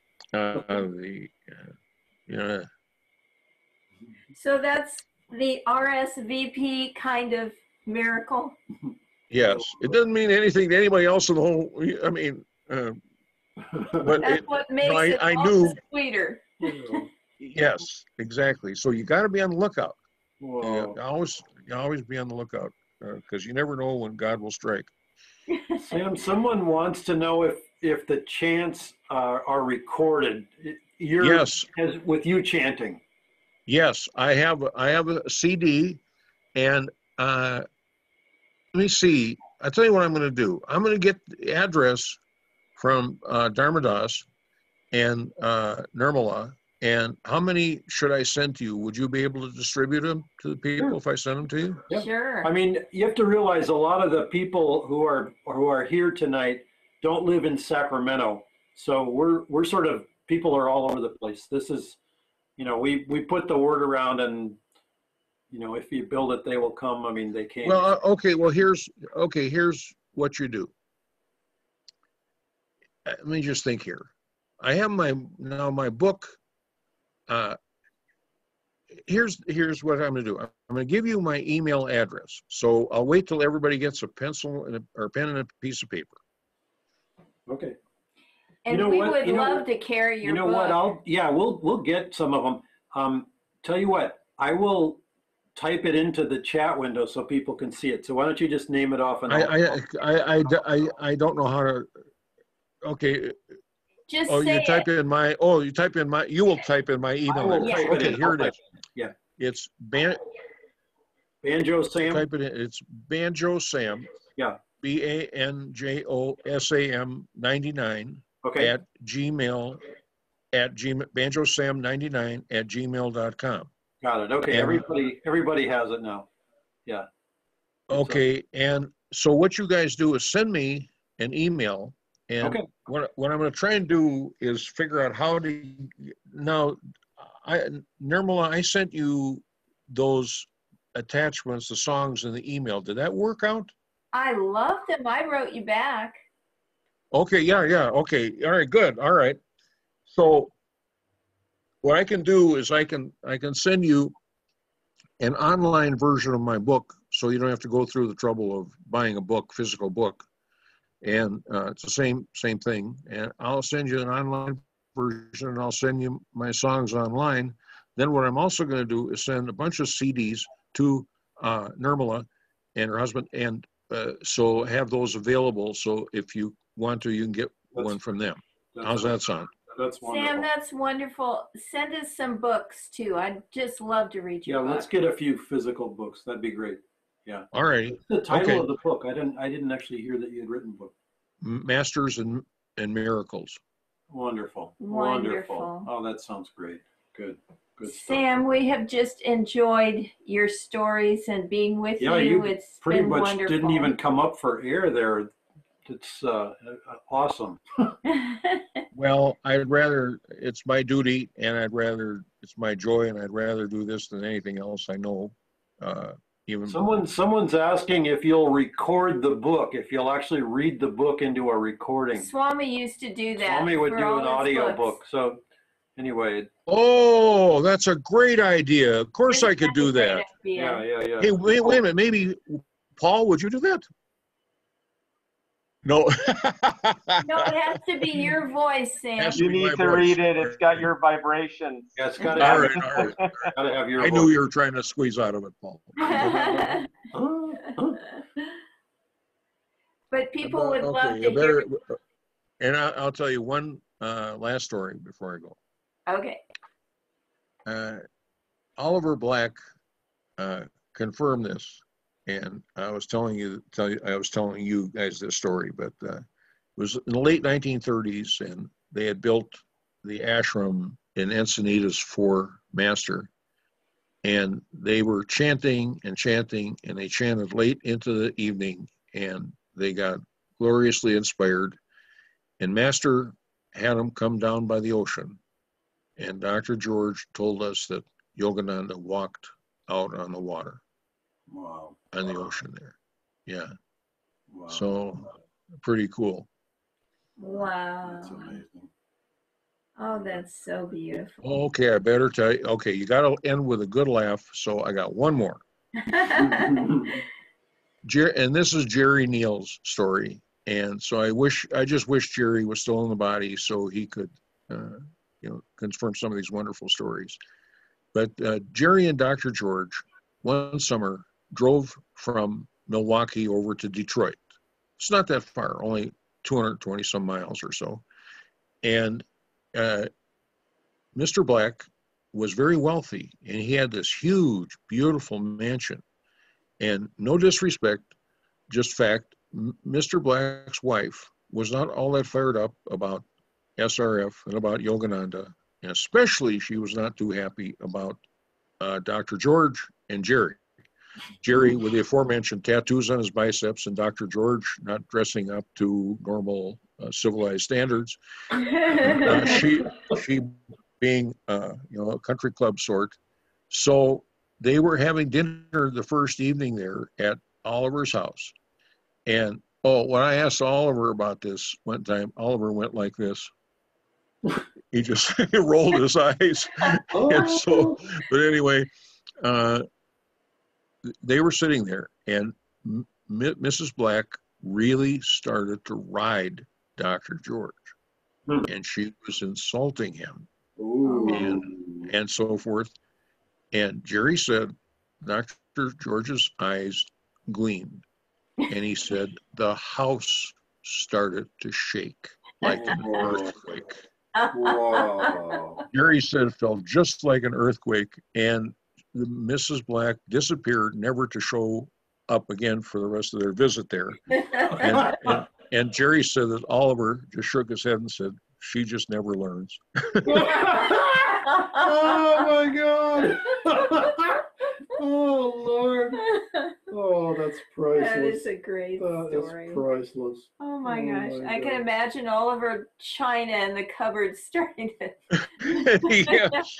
So that's the RSVP kind of miracle. Yes, it doesn't mean anything to anybody else in the whole. I mean, but That's what makes it I all knew. the sweeter. Yes, exactly. So you got to be on the lookout. Wow. You always be on the lookout, because you never know when God will strike. Sam, someone wants to know if the chants are recorded. Yes. With you chanting. Yes, I have a CD, and let me see. I'll tell you what I'm going to do. I'm going to get the address from Dharmadas and Nirmala, and how many should I send to you? Would you be able to distribute them to the people if I send them to you? Yep. Sure. I mean, you have to realize a lot of the people who are here tonight don't live in Sacramento, so we're sort of, people are all over the place. This is, we put the word around, and if you build it, they will come. I mean, they can't. Well, okay. Well, here's what you do. Let me just think here. I have my book. Here's what I'm going to do. I'm going to give you my email address. So I'll wait till everybody gets a pencil or pen and a piece of paper. Okay. And we would love to carry your book. We'll get some of them. Tell you what, I will type it into the chat window so people can see it. So why don't you just name it off? And I don't know how to. Okay. Just you say type in my. You will type in my email address. type Okay, here it is. Yeah. It's Banjo Sam. Type it in. It's Banjo Sam. Yeah. BANJOSAM 99. Okay. At Gmail, BanjoSam99 @gmail.com. Got it. Okay. And, everybody has it now. Yeah. Okay. And so what you guys do is send me an email. And okay. what I'm going to try and do is figure out how to. Now, Nirmala, I sent you those attachments, the songs in the email. Did that work out? I loved them. I wrote you back. Okay, yeah, okay. All right, good. All right. So what I can do is I can send you an online version of my book, so you don't have to go through the trouble of buying a book, physical book. And it's the same thing. And I'll send you an online version, and I'll send you my songs online. then what I'm also going to do is send a bunch of CDs to Nirmala and her husband, and so have those available. So if you want to, you can get one from them. How's that sound? That's wonderful. Sam, that's wonderful. Send us some books too. I'd just love to read your book. Let's get a few physical books. That'd be great. Yeah. All right. What's the title Okay. of the book? I didn't actually hear that you had written a book. Masters and Miracles. Wonderful. Wonderful. Oh, that sounds great. Good. Good stuff. Sam, we have just enjoyed your stories and being with you. It's pretty been much wonderful. didn't even come up for air there. It's awesome. Well, it's my duty, and it's my joy, and I'd rather do this than anything else. I know. Even Someone's asking if you'll record the book, if you'll actually read the book into a recording. Swami used to do that. Swami would for do all an his audio books. book. So anyway. Oh, that's a great idea. Of course Isn't I could that do a great that. idea? Yeah. Hey, wait a minute. Maybe, Paul, would you do that? No. No, it has to be your voice, Sam. Has You need to read it. It's got your vibrations. Yeah, it's got All to right. have your I voice. knew you were trying to squeeze out of it, Paul. But people would love Okay, to hear. and I'll tell you one last story before I go. Okay. Oliver Black confirmed this, and I was telling you guys this story, but it was in the late 1930s, and they had built the ashram in Encinitas for Master, and they were chanting, and they chanted late into the evening, and they got gloriously inspired, and Master had them come down by the ocean, and Dr. George told us that Yogananda walked out on the water. Wow. On the ocean there. Yeah. Wow. So pretty cool. Wow. That's amazing. Oh, that's so beautiful. Okay, I better tell you. Okay, you got to end with a good laugh. So I got one more. And this is Jerry Neal's story. And so I just wish Jerry was still in the body so he could, confirm some of these wonderful stories. But Jerry and Dr. George one summer drove from Milwaukee over to Detroit. It's not that far, only 220 some miles or so. And Mr. Black was very wealthy, and he had this huge, beautiful mansion. And no disrespect, just fact, Mr. Black's wife was not all that fired up about SRF and about Yogananda, and especially she was not too happy about Dr. George and Jerry. Jerry with the aforementioned tattoos on his biceps, and Dr. George not dressing up to normal civilized standards. She being a country club sort. So they were having dinner the first evening there at Oliver's house. And when I asked Oliver about this one time, Oliver went like this. He just rolled his eyes. And so, but anyway, they were sitting there, and Mrs. Black really started to ride Dr. George, and she was insulting him. And so forth. And Jerry said, Dr. George's eyes gleamed, and he said, the house started to shake like an earthquake. Wow. Jerry said it felt just like an earthquake, and Mrs. Black disappeared, never to show up again for the rest of their visit there. And Jerry said that Oliver just shook his head and said, she just never learns. Oh my God. Oh Lord. Oh, that's priceless. That is a great story. That's priceless. Oh my gosh. my I can God. imagine Oliver China in the cupboard starting to. Yes.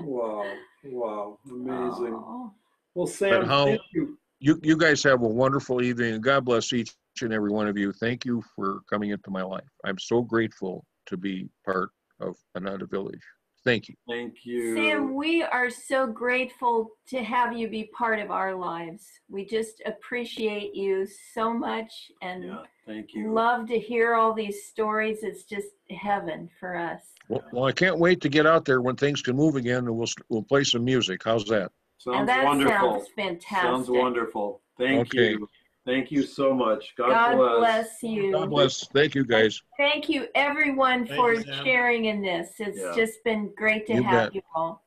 Wow. Amazing. Oh. Well, Sam, thank you. You guys have a wonderful evening, and God bless each and every one of you. Thank you for coming into my life. I'm so grateful to be part of Ananda Village. Thank you. Thank you. Sam, we are so grateful to have you be part of our lives. We just appreciate you so much and Yeah, thank you. love to hear all these stories. It's just heaven for us. Well, I can't wait to get out there when things can move again, and we'll play some music. How's that? Sounds And that wonderful. sounds fantastic. Sounds wonderful. Thank Okay. you. Thank you so much. God bless you. God bless. Thank you, guys. Thank you, everyone, Thank for you, Sam. sharing in this. It's Yeah. just been great to You have bet. you all.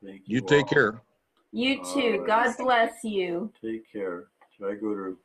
Thank You take all. care. You too. All right. God bless you. Take care. Should I go to